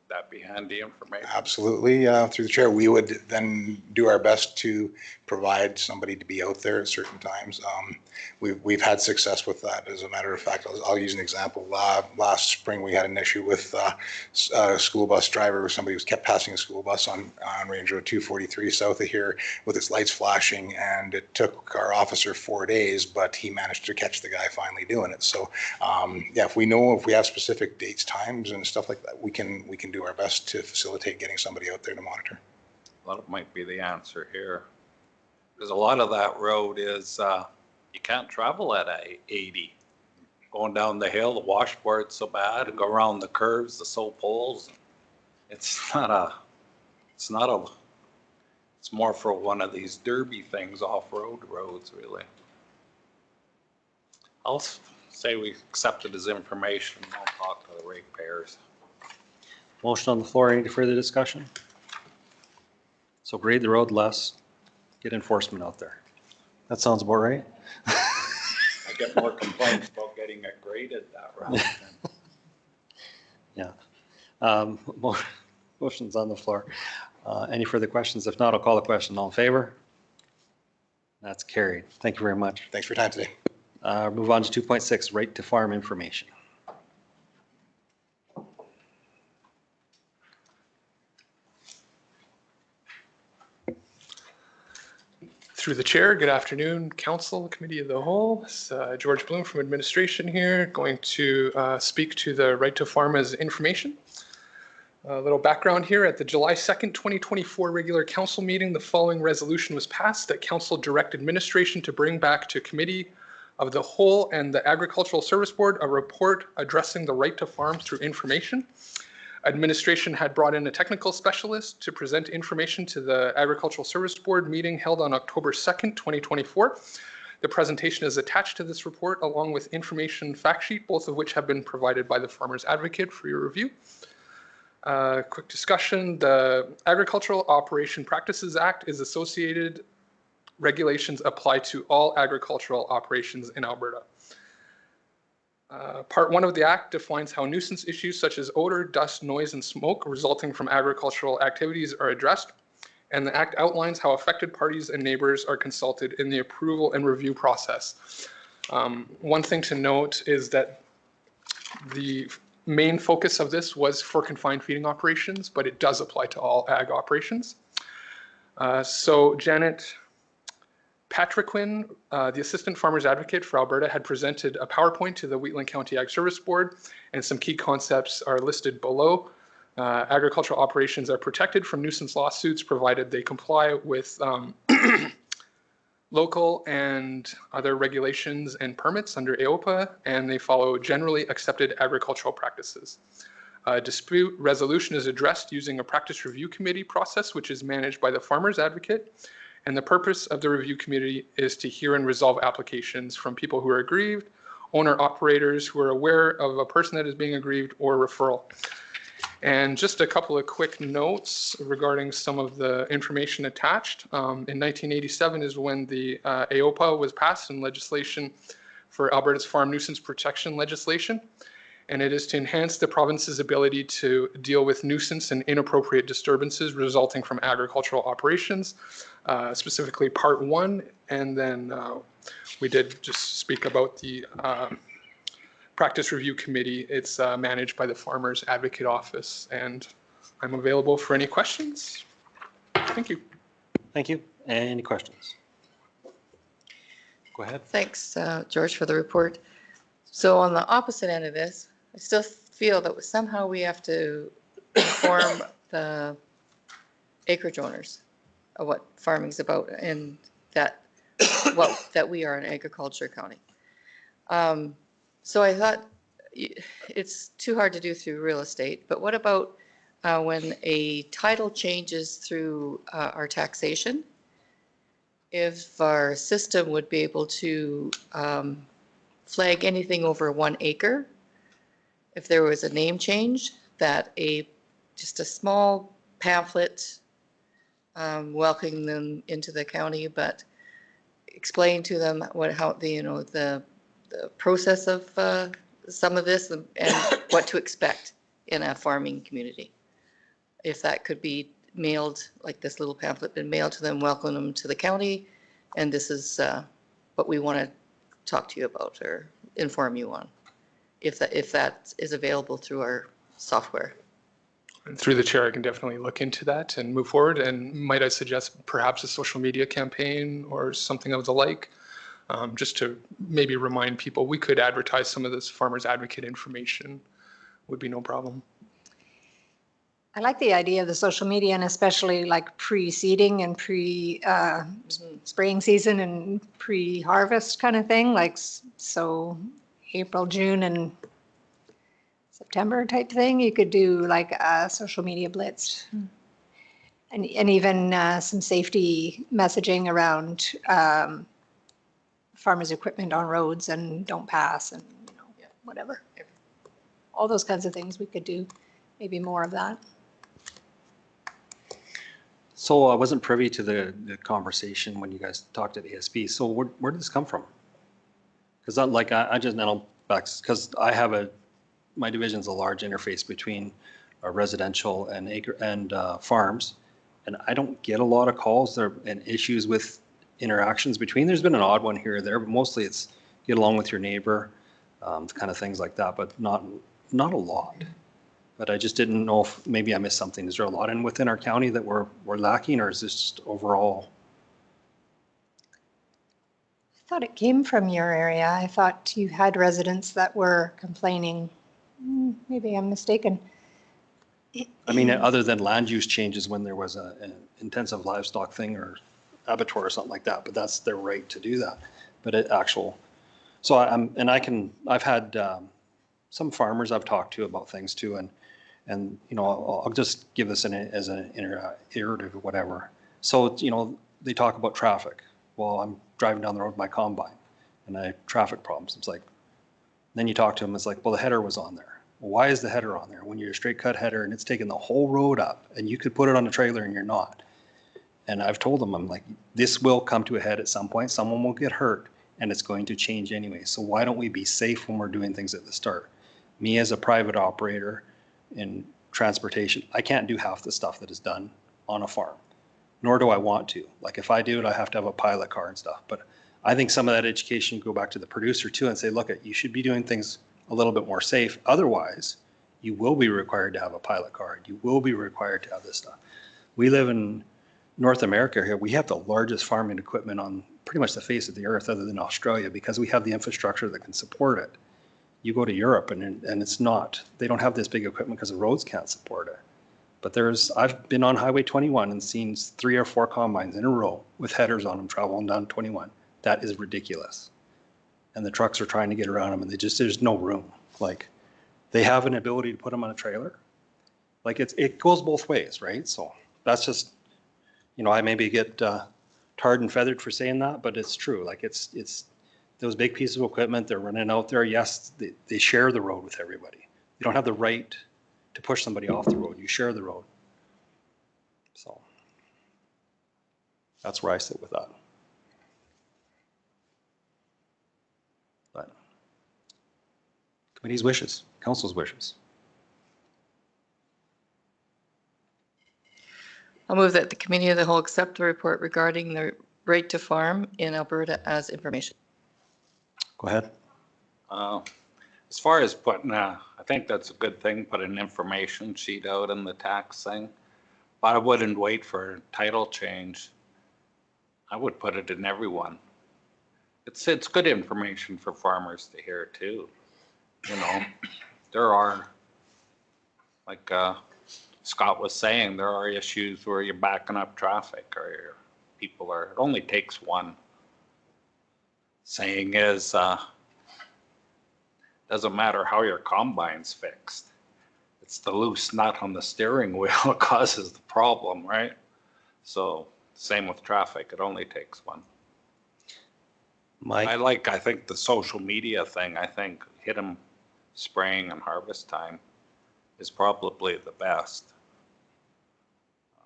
that be handy information? Absolutely. Through the chair, we would then do our best to provide somebody to be out there at certain times. We've had success with that. As a matter of fact, I'll use an example. Last spring, we had an issue with a school bus driver. Somebody was kept passing a school bus on Range Road 243 south of here with its lights flashing, and it took our officer 4 days, but he managed to catch the guy finally doing it. So yeah, if we have specific dates, times, and stuff like that, we can do our best to facilitate getting somebody out there to monitor. Well, that might be the answer here. Because a lot of that road is, you can't travel at 80. Going down the hill, the washboard's so bad, and go around the curves, the soap holes. It's more for one of these derby things, off-road roads, really. I'll say we accept it as information. I'll talk to the ratepayers. Motion on the floor. Any further discussion? So grade the road less, get enforcement out there. That sounds about right. I get more complaints about getting it graded that route. Yeah. Motion's on the floor. Any further questions? If not, I'll call the question. All in favor? That's carried. Thank you very much. Thanks for your time today. Move on to 2.6, right to farm information. Through the chair, good afternoon, council, committee of the whole. It's George Bloom from administration here, going to speak to the right to farm as information. A little background here. At the July 2nd, 2024 regular council meeting, the following resolution was passed that council direct administration to bring back to committee of the whole and the Agricultural Service Board a report addressing the right to farm through information. Administration had brought in a technical specialist to present information to the Agricultural Service Board meeting held on October 2nd, 2024. The presentation is attached to this report along with information fact sheet, both of which have been provided by the Farmers Advocate for your review. Quick discussion, the Agricultural Operation Practices Act is associated regulations apply to all agricultural operations in Alberta. Part 1 of the Act defines how nuisance issues such as odor, dust, noise, and smoke resulting from agricultural activities are addressed, and the Act outlines how affected parties and neighbors are consulted in the approval and review process. One thing to note is that the main focus of this was for confined feeding operations, but it does apply to all ag operations. So Janet Patriquin, the Assistant Farmers Advocate for Alberta, had presented a PowerPoint to the Wheatland County Ag Service Board, and some key concepts are listed below. Agricultural operations are protected from nuisance lawsuits provided they comply with local and other regulations and permits under AOPA, and they follow generally accepted agricultural practices. Dispute resolution is addressed using a practice review committee process, which is managed by the Farmers Advocate. And the purpose of the review committee is to hear and resolve applications from people who are aggrieved, owner-operators who are aware of a person that is being aggrieved, or referral. And just a couple of quick notes regarding some of the information attached. In 1987 is when the AOPA was passed in legislation for Alberta's farm nuisance protection legislation. And it is to enhance the province's ability to deal with nuisance and inappropriate disturbances resulting from agricultural operations, specifically Part 1. And then we did just speak about the Practice Review Committee. It's managed by the Farmers Advocate Office, and I'm available for any questions. Thank you. Thank you. Any questions? Go ahead. Thanks, George, for the report. So on the opposite end of this, I still feel that somehow we have to inform the acreage owners of what farming is about, and that that we are an agriculture county. So I thought it's too hard to do through real estate, but what about when a title changes through our taxation? If our system would be able to flag anything over 1 acre, if there was a name change, that a just a small pamphlet welcoming them into the county, but explain to them how the process of some of this and what to expect in a farming community. If that could be mailed, like this little pamphlet been mailed to them, welcome them to the county, and this is what we want to talk to you about or inform you on, if that is available through our software. And through the chair, I can definitely look into that and move forward. And might I suggest perhaps a social media campaign or something of the like, just to maybe remind people we could advertise some of this farmers advocate information, would be no problem. I like the idea of the social media, and especially like pre-seeding and pre-spraying season and pre-harvest kind of thing, like so April, June, and September type thing. You could do like a social media blitz, and even some safety messaging around farmers' equipment on roads and don't pass and whatever. All those kinds of things we could do. Maybe more of that. So I wasn't privy to the conversation when you guys talked at ASB. So where did this come from? Because I just now back because I have my division's a large interface between residential and farms, and I don't get a lot of calls there and issues with interactions between. There's been an odd one here or there, but mostly it's get along with your neighbor, kind of things like that, but not a lot. But I just didn't know if maybe I missed something. Is there a lot within our county that we're lacking, or is this just overall? I thought it came from your area. I thought you had residents that were complaining. Maybe I'm mistaken. I mean, other than land use changes when there was an intensive livestock thing or abattoir or something like that, but that's their right to do that. But I've had some farmers I've talked to about things too, and I'll just give this as an iterative or whatever. So they talk about traffic. Well, I'm driving down the road with my combine, and I have traffic problems. It's like, then you talk to them. It's like, well, the header was on there. Well, why is the header on there when you're a straight cut header and it's taking the whole road up, and you could put it on a trailer and you're not? And I've told them, I'm like, this will come to a head at some point. Someone will get hurt, and it's going to change anyway. So why don't we be safe when we're doing things at the start? Me as a private operator in transportation, I can't do half the stuff that is done on a farm, nor do I want to. Like if I do it, I have to have a pilot car and stuff. But I think some of that education go back to the producer too and say, look, you should be doing things a little bit more safe. Otherwise, you will be required to have a pilot car. You will be required to have this stuff. We live in North America here. We have the largest farming equipment on pretty much the face of the earth other than Australia because we have the infrastructure that can support it. You go to Europe and it's not, they don't have this big equipment because the roads can't support it. But I've been on Highway 21 and seen 3 or 4 combines in a row with headers on them traveling down 21. That is ridiculous. And the trucks are trying to get around them and there's no room. Like they have an ability to put them on a trailer. Like it goes both ways, right? So that's just, I maybe get tarred and feathered for saying that, but it's true. Like it's those big pieces of equipment, they're running out there. Yes, they share the road with everybody. You don't have the right to push somebody off the road. You share the road. So that's where I sit with that. But committee's wishes, council's wishes. I'll move that the committee of the whole accept the report regarding the right to farm in Alberta as information. Go ahead. As far as putting, I think that's a good thing, put an information sheet out in the tax thing. But I wouldn't wait for a title change. I would put it in everyone. It's good information for farmers to hear too. There are, like Scott was saying, there are issues where you're backing up traffic or it only takes one. Saying is, doesn't matter how your combine's fixed. It's the loose nut on the steering wheel that causes the problem, right? So same with traffic, it only takes one. Mike? I think the social media thing, hit 'em spraying and harvest time is probably the best.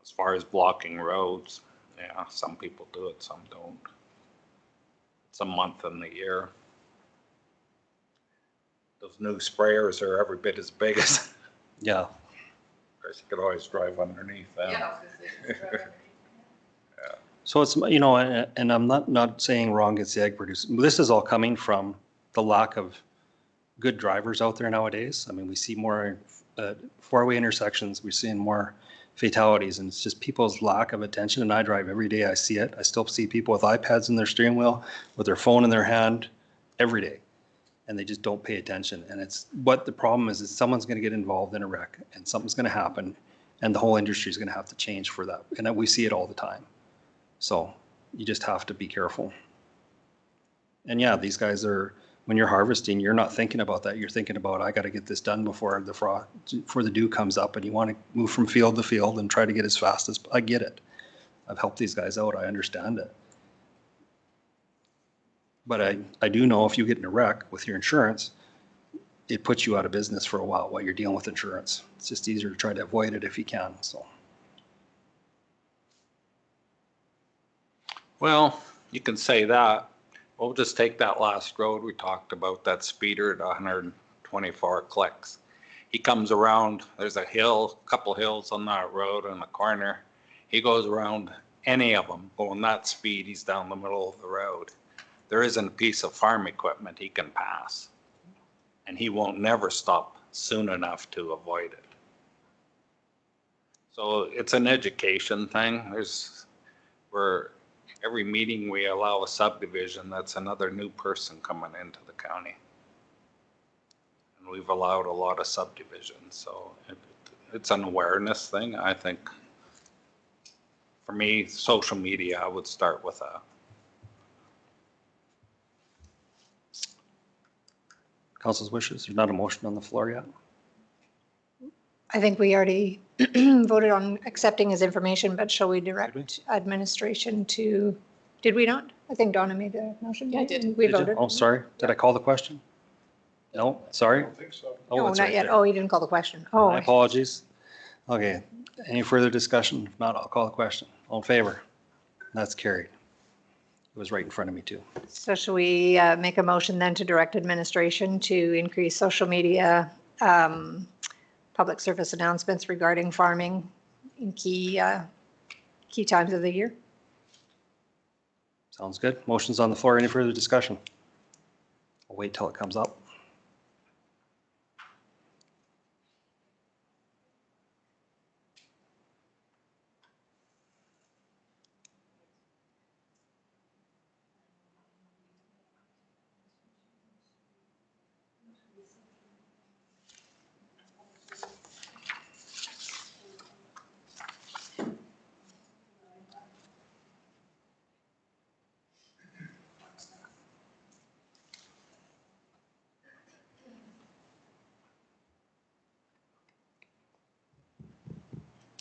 As far as blocking roads, yeah, some people do it, some don't. It's a month in the year. Those new sprayers are every bit as big as, Yeah. of course, you could always drive underneath them. So it's, you know, and I'm not saying wrong gets the egg produced. This is all coming from the lack of good drivers out there nowadays. I mean, we see more four-way intersections, we're seeing more fatalities, and it's just people's lack of attention. And I drive every day, I see it. I still see people with iPads in their steering wheel, with their phone in their hand every day. And they just don't pay attention. And it's what the problem is someone's going to get involved in a wreck and something's going to happen and the whole industry is going to have to change for that. And we see it all the time. So you just have to be careful. And yeah, these guys are, when you're harvesting, you're not thinking about that. You're thinking about, I got to get this done before the dew comes up, and you want to move from field to field and try to get as fast as, I get it. I've helped these guys out. I understand it. But I do know if you get in a wreck with your insurance, it puts you out of business for a while you're dealing with insurance. It's just easier to try to avoid it if you can, so. Well, you can say that. We'll just take that last road we talked about, that speeder at 124 clicks. He comes around, there's a hill, a couple hills on that road in the corner. He goes around any of them going that speed, he's down the middle of the road. There isn't a piece of farm equipment he can pass. And he won't never stop soon enough to avoid it. So it's an education thing. Every meeting we allow a subdivision, that's another new person coming into the county. And we've allowed a lot of subdivisions, so it's an awareness thing. I think for me, social media, I would start with that. Council's wishes, there's not a motion on the floor yet. I think we already voted on accepting his information, but shall we direct administration to, did we not? I think Donna made the motion. Yeah, I did. We Did you? voted. Oh, sorry. Did I call the question? No, sorry. think so. Oh, No, it's not right yet. there. Oh, you didn't call the question. Oh, My apologies. Okay, any further discussion? If not, I'll call the question. All in favor? That's carried. It was right in front of me too. so shall we make a motion then to direct administration to increase social media public service announcements regarding farming in key times of the year? Sounds good. Motion's on the floor. Any further discussion? I'll wait till it comes up.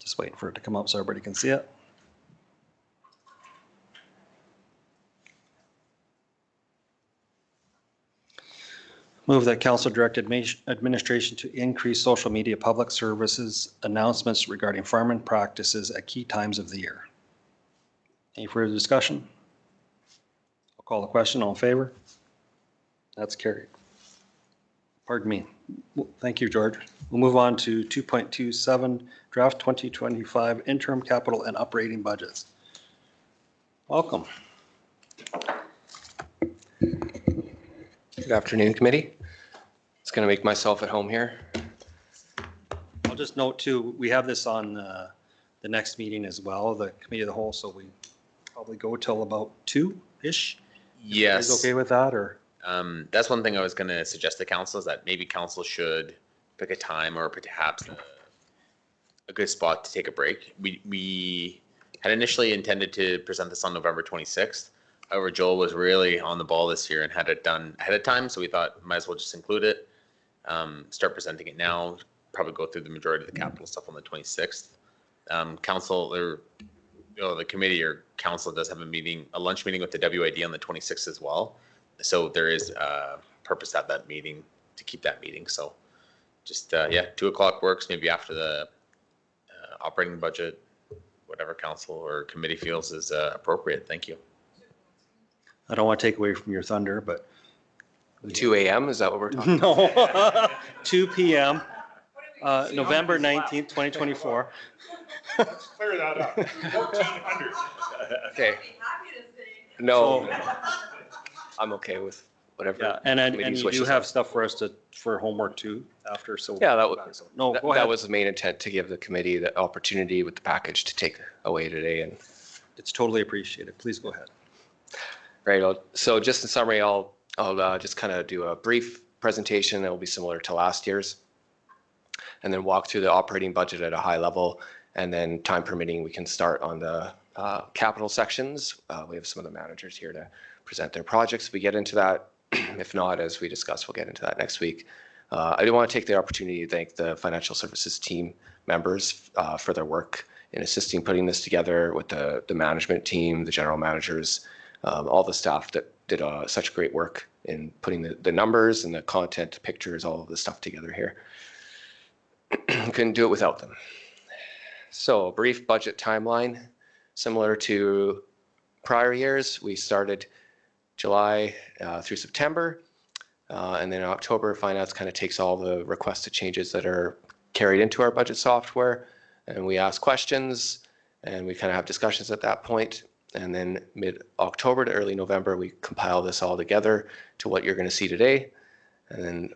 Just waiting for it to come up so everybody can see it. Move that council direct administration to increase social media public services announcements regarding farming practices at key times of the year. Any further discussion? I'll call the question. All in favor? That's carried. Pardon me. Thank you, George. We'll move on to 2.27, draft 2025 interim capital and operating budgets. Welcome. Good afternoon, committee. Just going to make myself at home here. I'll just note too, we have this on the next meeting as well, the committee of the whole, so we probably go till about 2-ish. Yes. Is okay with that, or? That's one thing I was going to suggest to council, is that maybe council should pick a time or perhaps a good spot to take a break. We had initially intended to present this on November 26th. However, Joel was really on the ball this year and had it done ahead of time, so we thought might as well just include it, start presenting it now, probably go through the majority of the capital stuff on the 26th. Council, or the committee or council does have a lunch meeting with the WID on the 26th as well. So there is a purpose at that meeting to keep that meeting. So just, 2 o'clock works, maybe after the operating budget whatever council or committee feels is appropriate. Thank you. I don't want to take away from your thunder, but 2 a.m., is that what we're talking? no, 2 p.m., November 19th, 2024. Let's clear that up. 1400. Okay. No, I'm okay with whatever. Yeah, and committee's you do wishes have are. stuff for us for homework too after, so. Yeah, that was, No, that go ahead. was the main intent, to give the committee the opportunity with the package to take away today. And It's totally appreciated. Please go ahead. right, so just in summary, I'll just kind of do a brief presentation. It'll be similar to last year's, and then walk through the operating budget at a high level. And then time permitting, we can start on the capital sections. We have some of the managers here to present their projects if we get into that. If not, as we discussed, we'll get into that next week. I do want to take the opportunity to thank the financial services team members for their work in assisting putting this together, with the management team, the general managers, all the staff that did such great work in putting the numbers and the content, pictures, all of the stuff together here. Couldn't do it without them. So a brief budget timeline, similar to prior years. We started July through September, and then in October, Finance kind of takes all the requested changes that are carried into our budget software, and we ask questions, and we kind of have discussions at that point. And then mid-October to early November, we compile this all together to what you're going to see today. And then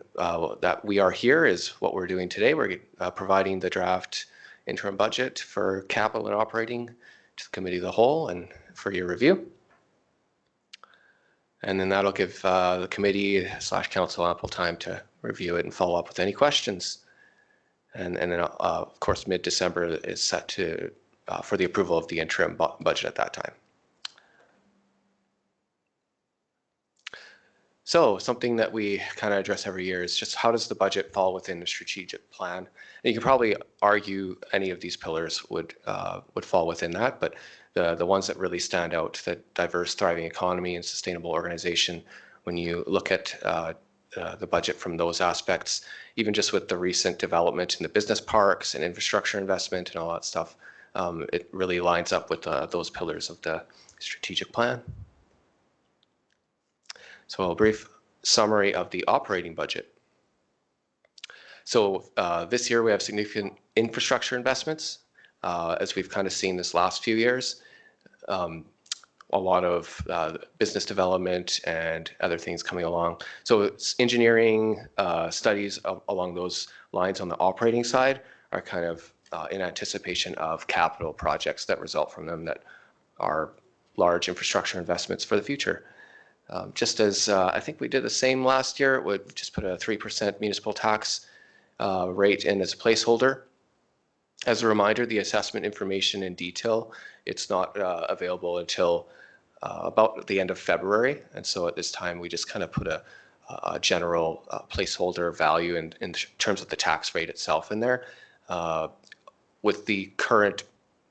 that we are here is what we're doing today. We're providing the draft interim budget for capital and operating to the committee of the whole and for your review. And then that'll give the committee / council ample time to review it and follow up with any questions. And then, of course, mid-December is set to for the approval of the interim budget at that time. So something that we kind of address every year is just how does the budget fall within the strategic plan? And you can probably argue any of these pillars would fall within that, but the ones that really stand out, the diverse, thriving economy and sustainable organization, when you look at the budget from those aspects, even just with the recent development in the business parks and infrastructure investment and all that stuff, it really lines up with those pillars of the strategic plan. So a brief summary of the operating budget. So this year we have significant infrastructure investments, as we've kind of seen this last few years. A lot of business development and other things coming along. So it's engineering studies along those lines on the operating side are kind of in anticipation of capital projects that result from them that are large infrastructure investments for the future. Just as I think we did the same last year, it would just put a 3% municipal tax rate in as a placeholder. As a reminder, the assessment information in detail, it's not available until about the end of February. And so at this time, we just kind of put a general placeholder value in terms of the tax rate itself in there. With the current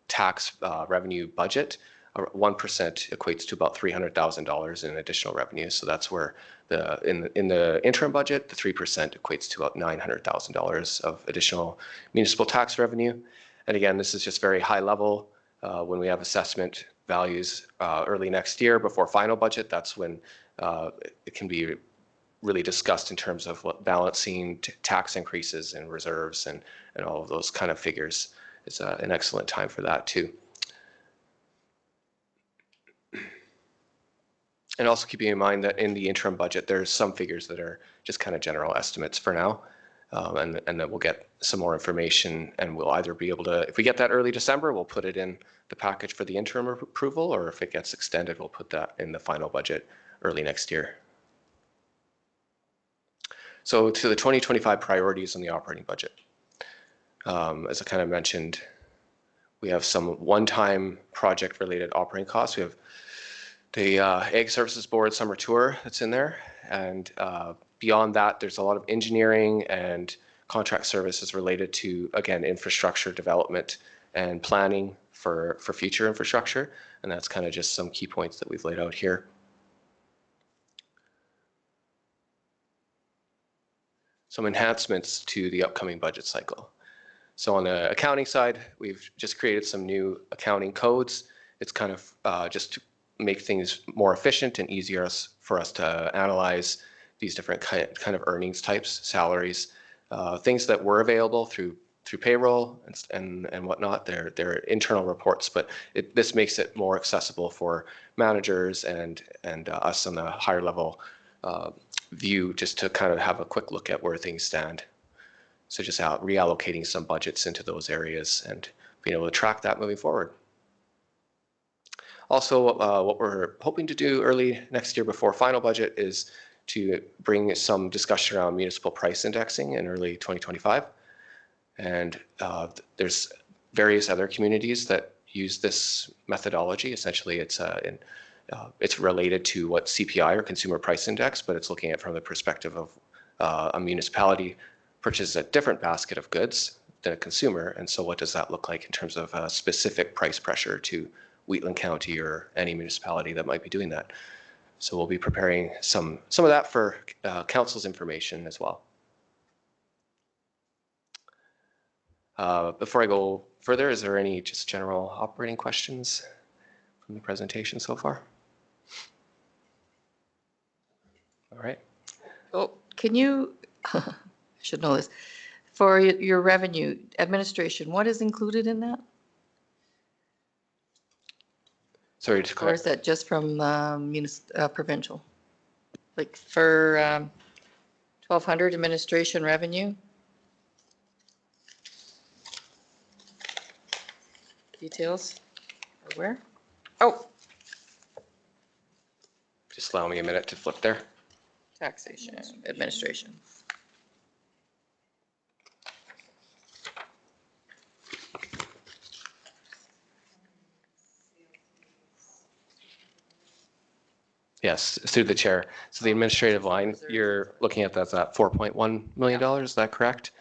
tax revenue budget, 1% equates to about $300,000 in additional revenue. So that's where in the interim budget, the 3% equates to about $900,000 of additional municipal tax revenue. And again, this is just very high level. When we have assessment values early next year before final budget, that's when it can be really discussed in terms of balancing tax increases and reserves and all of those kind of figures. It's an excellent time for that too. And also keeping in mind that in the interim budget, there's some figures that are just kind of general estimates for now. And then we'll get some more information, and we'll either be able to, if we get that early December, we'll put it in the package for the interim approval, or if it gets extended, we'll put that in the final budget early next year. So to the 2025 priorities on the operating budget. As I kind of mentioned, we have some one-time project-related operating costs. We have the Ag Services Board summer tour that's in there, and beyond that, there's a lot of engineering and contract services related to, again, infrastructure development and planning for future infrastructure, and that's kind of just some key points that we've laid out here. Some enhancements to the upcoming budget cycle. So on the accounting side, we've just created some new accounting codes. It's kind of just to make things more efficient and easier for us to analyze these different kind of earnings types, salaries, things that were available through payroll and whatnot. They're internal reports, but this makes it more accessible for managers and us on the higher level view, just to kind of have a quick look at where things stand. So just reallocating some budgets into those areas and being able to track that moving forward. Also, what we're hoping to do early next year before final budget is to bring some discussion around municipal price indexing in early 2025. And there's various other communities that use this methodology. Essentially, it's related to what CPI or Consumer Price Index, but it's looking at it from the perspective of a municipality purchases a different basket of goods than a consumer. And so what does that look like in terms of specific price pressure to Wheatland County or any municipality that might be doing that? So we'll be preparing some of that for council's information as well. Before I go further, is there any just general operating questions from the presentation so far? All right. Oh, can you, I should know this, for your revenue administration, what is included in that? Sorry to Or clarify. is that just from provincial? Like for 1,200 administration revenue? Details? Or where? Oh, Just allow me a minute to flip there. taxation administration. Yes, through the chair. So the administrative line, you're looking at that's at $4.1 million, is that correct?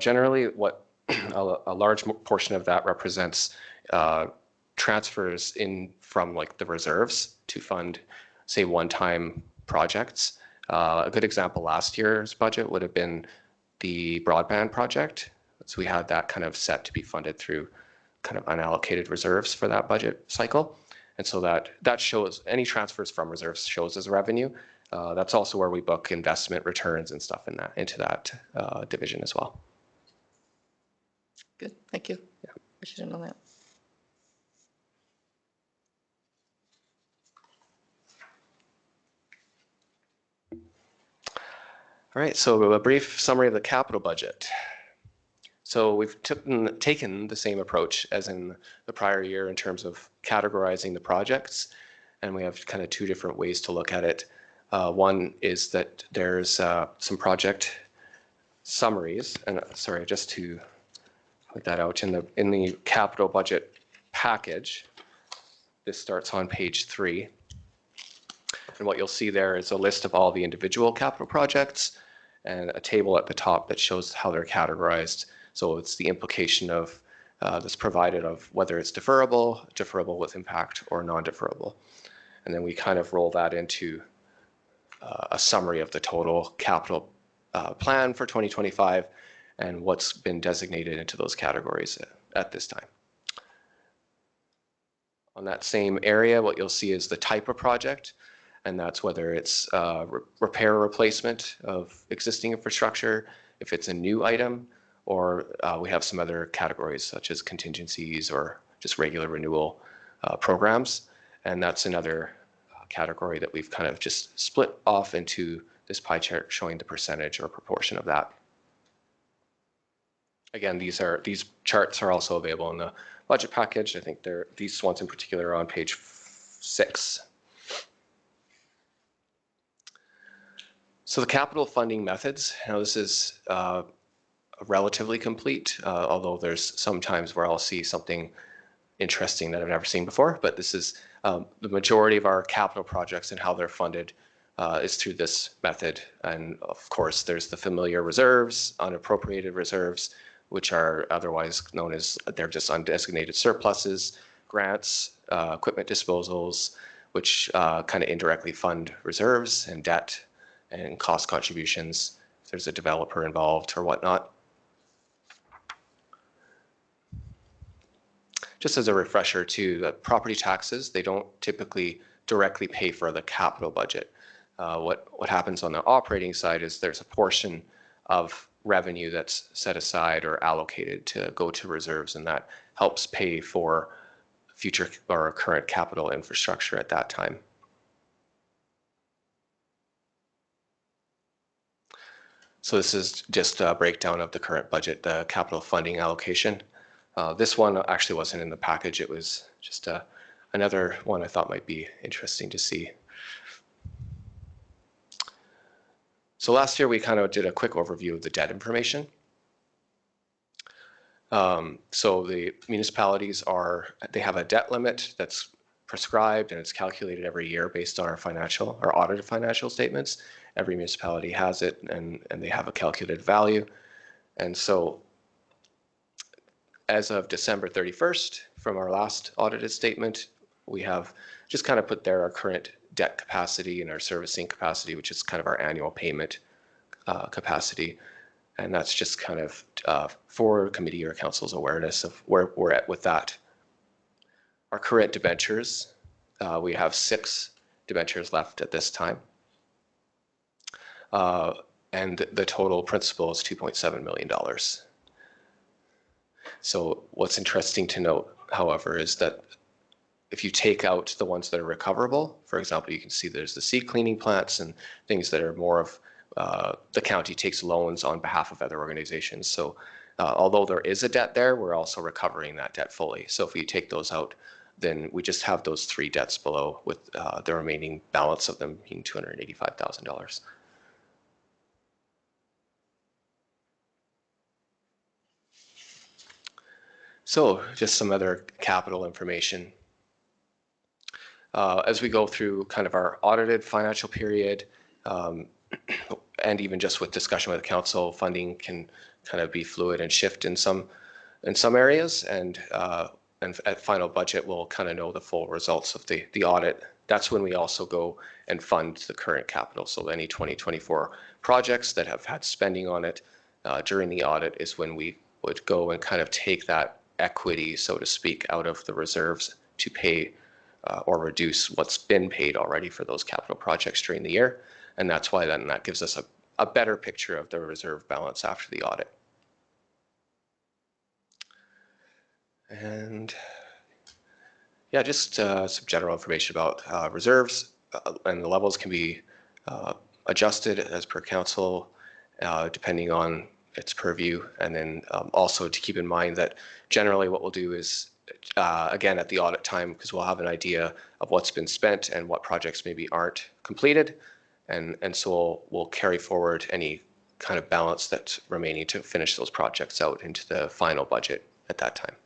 Generally, what a large portion of that represents transfers in from like the reserves to fund, say, one-time projects. A good example last year's budget would have been the broadband project. So we had that kind of set to be funded through kind of unallocated reserves for that budget cycle. And so that shows any transfers from reserves shows as revenue. That's also where we book investment returns and stuff into that division as well. Good, thank you. Yeah, I should have known that. All right, so a brief summary of the capital budget. So we've taken the same approach as in the prior year in terms of categorizing the projects, and we have kind of two different ways to look at it. One is that there's some project summaries, and sorry, just to point that out in the capital budget package. This starts on page 3, and what you'll see there is a list of all the individual capital projects and a table at the top that shows how they're categorized. So it's the implication of that's provided of whether it's deferrable with impact, or non-deferrable. And then we kind of roll that into a summary of the total capital plan for 2025 and what's been designated into those categories at this time. On that same area, what you'll see is the type of project, and that's whether it's repair or replacement of existing infrastructure, if it's a new item, or we have some other categories such as contingencies or just regular renewal programs. And that's another category that we've kind of just split off into this pie chart showing the percentage or proportion of that. Again, these charts are also available in the budget package. I think these ones in particular are on page 6. So the capital funding methods, now this is relatively complete, although there's some times where I'll see something interesting that I've never seen before, but this is the majority of our capital projects and how they're funded is through this method. And of course, there's the familiar reserves, unappropriated reserves, which are otherwise known as, they're just undesignated surpluses, grants, equipment disposals, which kind of indirectly fund reserves and debt and cost contributions if there's a developer involved or whatnot. just as a refresher too, that property taxes, they don't typically directly pay for the capital budget. What happens on the operating side is there's a portion of revenue that's set aside or allocated to go to reserves, and that helps pay for future or current capital infrastructure at that time. So this is just a breakdown of the current budget, the capital funding allocation. This one actually wasn't in the package. It was just another one I thought might be interesting to see. So last year we kind of did a quick overview of the debt information. So the municipalities they have a debt limit that's prescribed and it's calculated every year based on our audited financial statements. Every municipality has it and they have a calculated value. And so as of December 31st, from our last audited statement, we have just kind of put there our current debt capacity and our servicing capacity, which is kind of our annual payment capacity. And that's just kind of for committee or council's awareness of where we're at with that. Our current debentures, we have 6 debentures left at this time. And the total principal is $2.7 million. So what's interesting to note, however, is that if you take out the ones that are recoverable, for example, you can see there's the seed cleaning plants and things that are more of the county takes loans on behalf of other organizations. So although there is a debt there, we're also recovering that debt fully. So if you take those out, then we just have those 3 debts below with the remaining balance of them being $285,000. So just some other capital information. As we go through kind of our audited financial period, and even just with discussion with the council, funding can kind of be fluid and shift in some areas, and at final budget we'll kind of know the full results of the audit. That's when we also go and fund the current capital. So any 2024 projects that have had spending on it during the audit is when we would go and kind of take that equity, so to speak, out of the reserves to pay or reduce what's been paid already for those capital projects during the year. And that's why then that gives us a better picture of the reserve balance after the audit. And yeah, just some general information about reserves, and the levels can be adjusted as per council depending on its purview. And then also to keep in mind that generally what we'll do is again at the audit time, because we'll have an idea of what's been spent and what projects maybe aren't completed, and so we'll carry forward any kind of balance that's remaining to finish those projects out into the final budget at that time.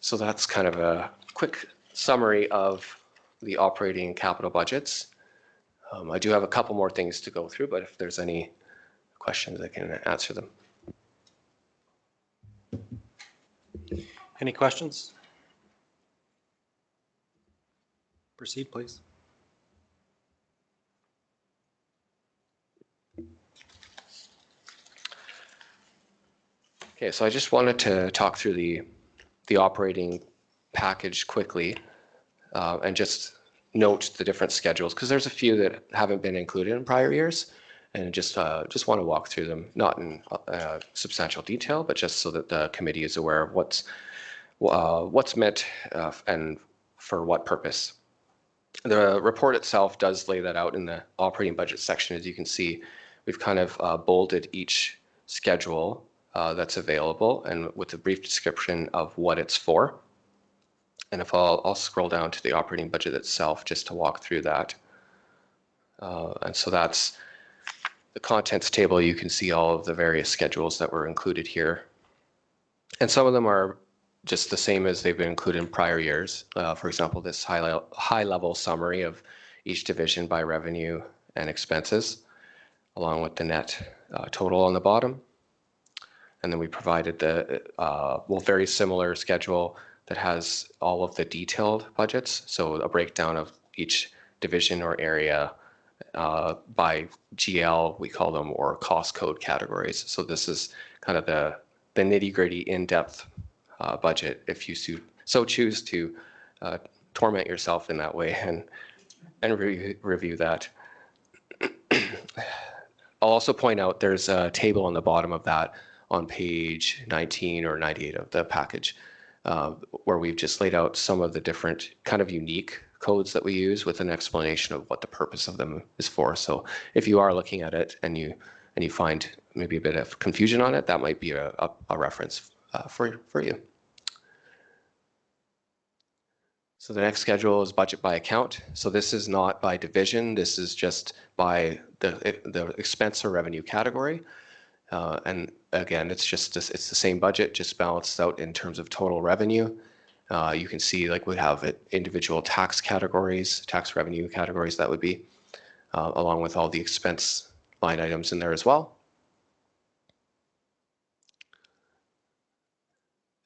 So that's kind of a quick summary of the operating capital budgets. I do have a couple more things to go through, but if there's any questions, I can answer them. Any questions? Proceed, please. Okay, so I just wanted to talk through the operating package quickly and just note the different schedules, because there's a few that haven't been included in prior years, and just want to walk through them, not in substantial detail, but just so that the committee is aware of what's meant and for what purpose. The report itself does lay that out in the operating budget section. As you can see, we've kind of bolded each schedule that's available and with a brief description of what it's for. And if I'll scroll down to the operating budget itself just to walk through that. And so that's the contents table. You can see all of the various schedules that were included here. And some of them are just the same as they've been included in prior years. For example, this high-level summary of each division by revenue and expenses, along with the net total on the bottom. And then we provided the very similar schedule that has all of the detailed budgets. So a breakdown of each division or area by GL, we call them, or cost code categories. So this is kind of the nitty gritty in-depth budget if you so choose to torment yourself in that way and review that. I'll also point out there's a table on the bottom of that on page 19 or 98 of the package where we've just laid out some of the different kind of unique codes that we use with an explanation of what the purpose of them is for. So if you are looking at it and you find maybe a bit of confusion on it, that might be a reference for you. So the next schedule is budget by account. So this is not by division. This is just by the expense or revenue category. And again, it's the same budget, just balanced out in terms of total revenue. You can see like we have individual tax categories, tax revenue categories that would be, along with all the expense line items in there as well.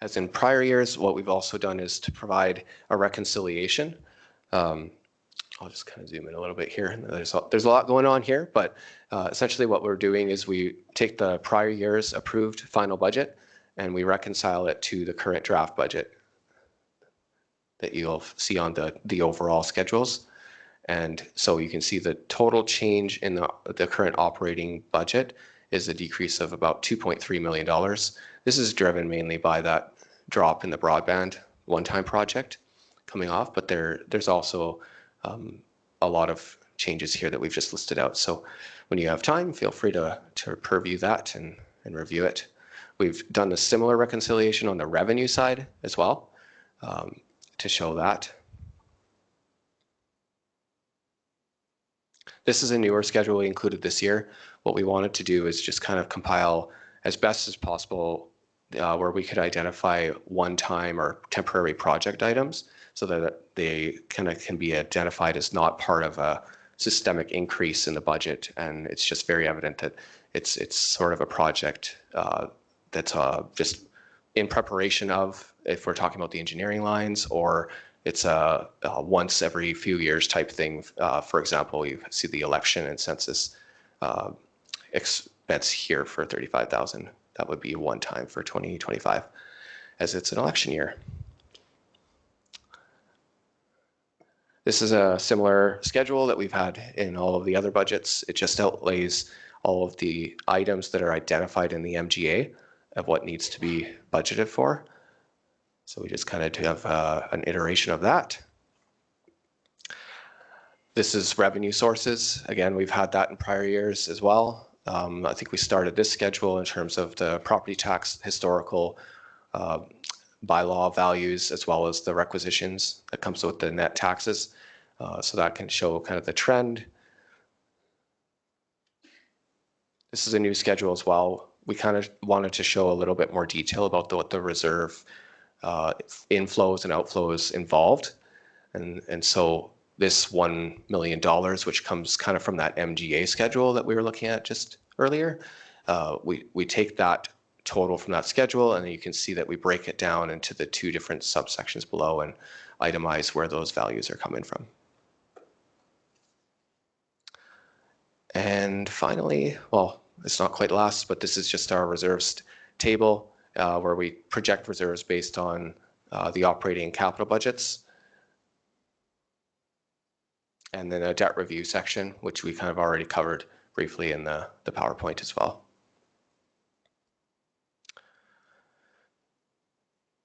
As in prior years, what we've also done is to provide a reconciliation. I'll just kind of zoom in a little bit here. There's a lot going on here, but essentially what we're doing is we take the prior year's approved final budget and we reconcile it to the current draft budget that you'll see on the overall schedules. And so you can see the total change in the current operating budget is a decrease of about $2.3 million. This is driven mainly by that drop in the broadband one-time project coming off, but there's also a lot of changes here that we've just listed out. So when you have time, feel free to purview that and review it. We've done a similar reconciliation on the revenue side as well to show that. This is a newer schedule we included this year. What we wanted to do is just kind of compile as best as possible where we could identify one-time or temporary project items so that they kind of can be identified as not part of a systemic increase in the budget. And it's just very evident that it's sort of a project that's just in preparation of, if we're talking about the engineering lines, or it's a once every few years type thing. For example, you see the election and census expense here for $35,000. That would be one time for 2025, as it's an election year. This is a similar schedule that we've had in all of the other budgets. It just outlays all of the items that are identified in the MGA of what needs to be budgeted for. So we just kind of have an iteration of that. This is revenue sources. Again, we've had that in prior years as well. I think we started this schedule in terms of the property tax historical bylaw values, as well as the requisitions that comes with the net taxes. So that can show kind of the trend. This is a new schedule as well. We kind of wanted to show a little bit more detail about what the reserve inflows and outflows involved. And so this $1 million, which comes kind of from that MGA schedule that we were looking at just earlier, we take that total from that schedule, and then you can see that we break it down into the two different subsections below and itemize where those values are coming from. And finally, well, it's not quite last, but this is just our reserves table where we project reserves based on the operating and capital budgets. And then a debt review section, which we kind of already covered briefly in the PowerPoint as well.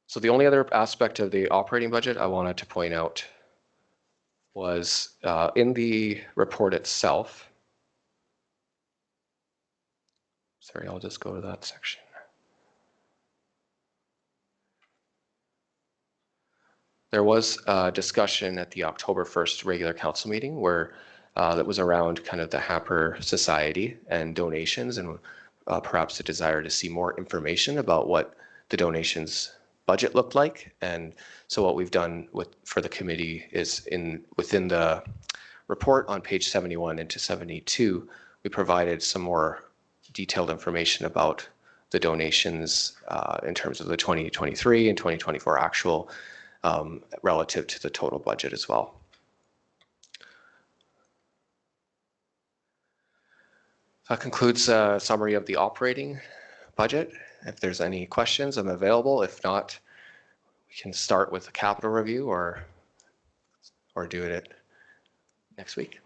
So the only other aspect of the operating budget I wanted to point out was in the report itself. Sorry, I'll just go to that section. There was a discussion at the October 1st regular council meeting where that was around kind of the Hamper Society and donations, and perhaps a desire to see more information about what the donations budget looked like. And so what we've done for the committee is within the report on page 71 into 72, we provided some more detailed information about the donations in terms of the 2023 and 2024 actual relative to the total budget as well. That concludes a summary of the operating budget. If there's any questions, I'm available. If not, we can start with the capital review or do it next week.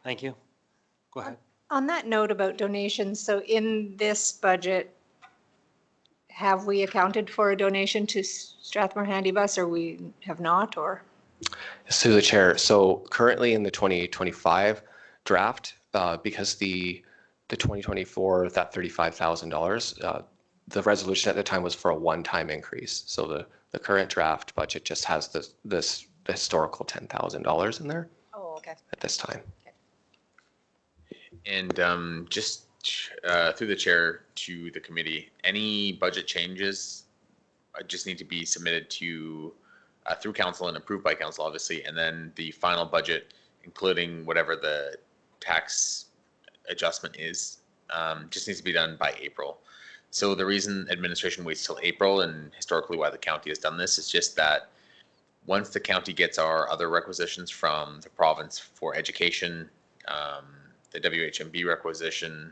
Thank you. Go ahead. On that note about donations, so in this budget, have we accounted for a donation to Strathmore Handy Bus, or we have not, or? Yes, through the chair. So currently in the 2025 draft, because the 2024, that $35,000, the resolution at the time was for a one-time increase. So the current draft budget just has this historical $10,000 in there Oh, okay. at this time. And just through the chair to the committee, any budget changes just need to be submitted to through council and approved by council, obviously, and then the final budget, including whatever the tax adjustment is, just needs to be done by April. So the reason administration waits till April, and historically why the county has done this, is just that once the county gets our other requisitions from the province for education, the WHMB requisition,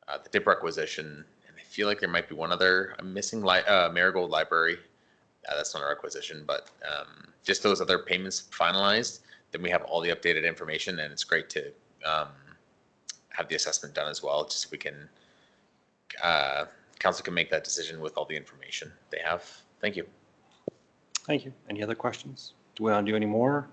the DIP requisition, and I feel like there might be one other, I'm missing, Marigold Library. That's not a requisition, but just those other payments finalized, then we have all the updated information, and it's great to have the assessment done as well, just so we can, council can make that decision with all the information they have. Thank you. Thank you. Any other questions? Do we want to do any more?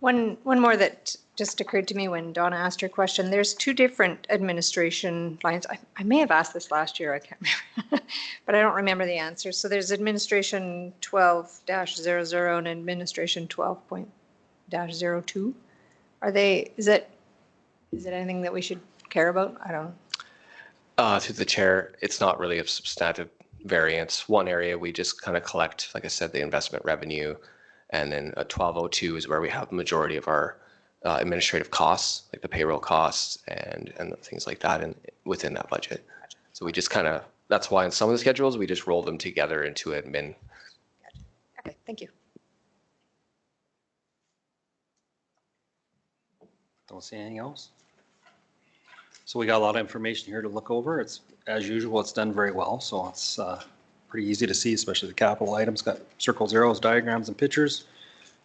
One more that just occurred to me when Donna asked her question. There's two different administration lines. I may have asked this last year, I can't remember, but I don't remember the answer. So there's administration 12-00 and administration 12.02. Is it anything that we should care about? I don't know. Through the chair, it's not really a substantive variance. One area we just kind of collect, like I said, the investment revenue, and then 1202 is where we have the majority of our administrative costs, like the payroll costs and things like that, and within that budget. So we just kind of, that's why in some of the schedules we just roll them together into admin. Okay, thank you. Don't see anything else. So we got a lot of information here to look over. It's, as usual, it's done very well. So it's pretty easy to see, especially the capital items, got circle zeros, diagrams and pictures.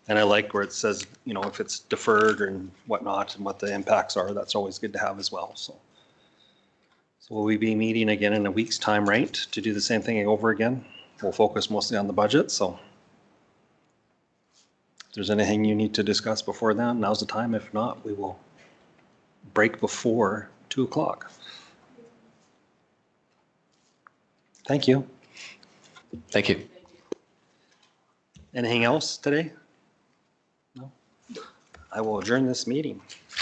And I like where it says, you know, if it's deferred and whatnot and what the impacts are, that's always good to have as well. So will we be meeting again in a week's time, right? To do the same thing over again? We'll focus mostly on the budget. So if there's anything you need to discuss before then, now's the time. If not, we will break before 2 o'clock. Thank you. Thank you. Anything else today? No? I will adjourn this meeting.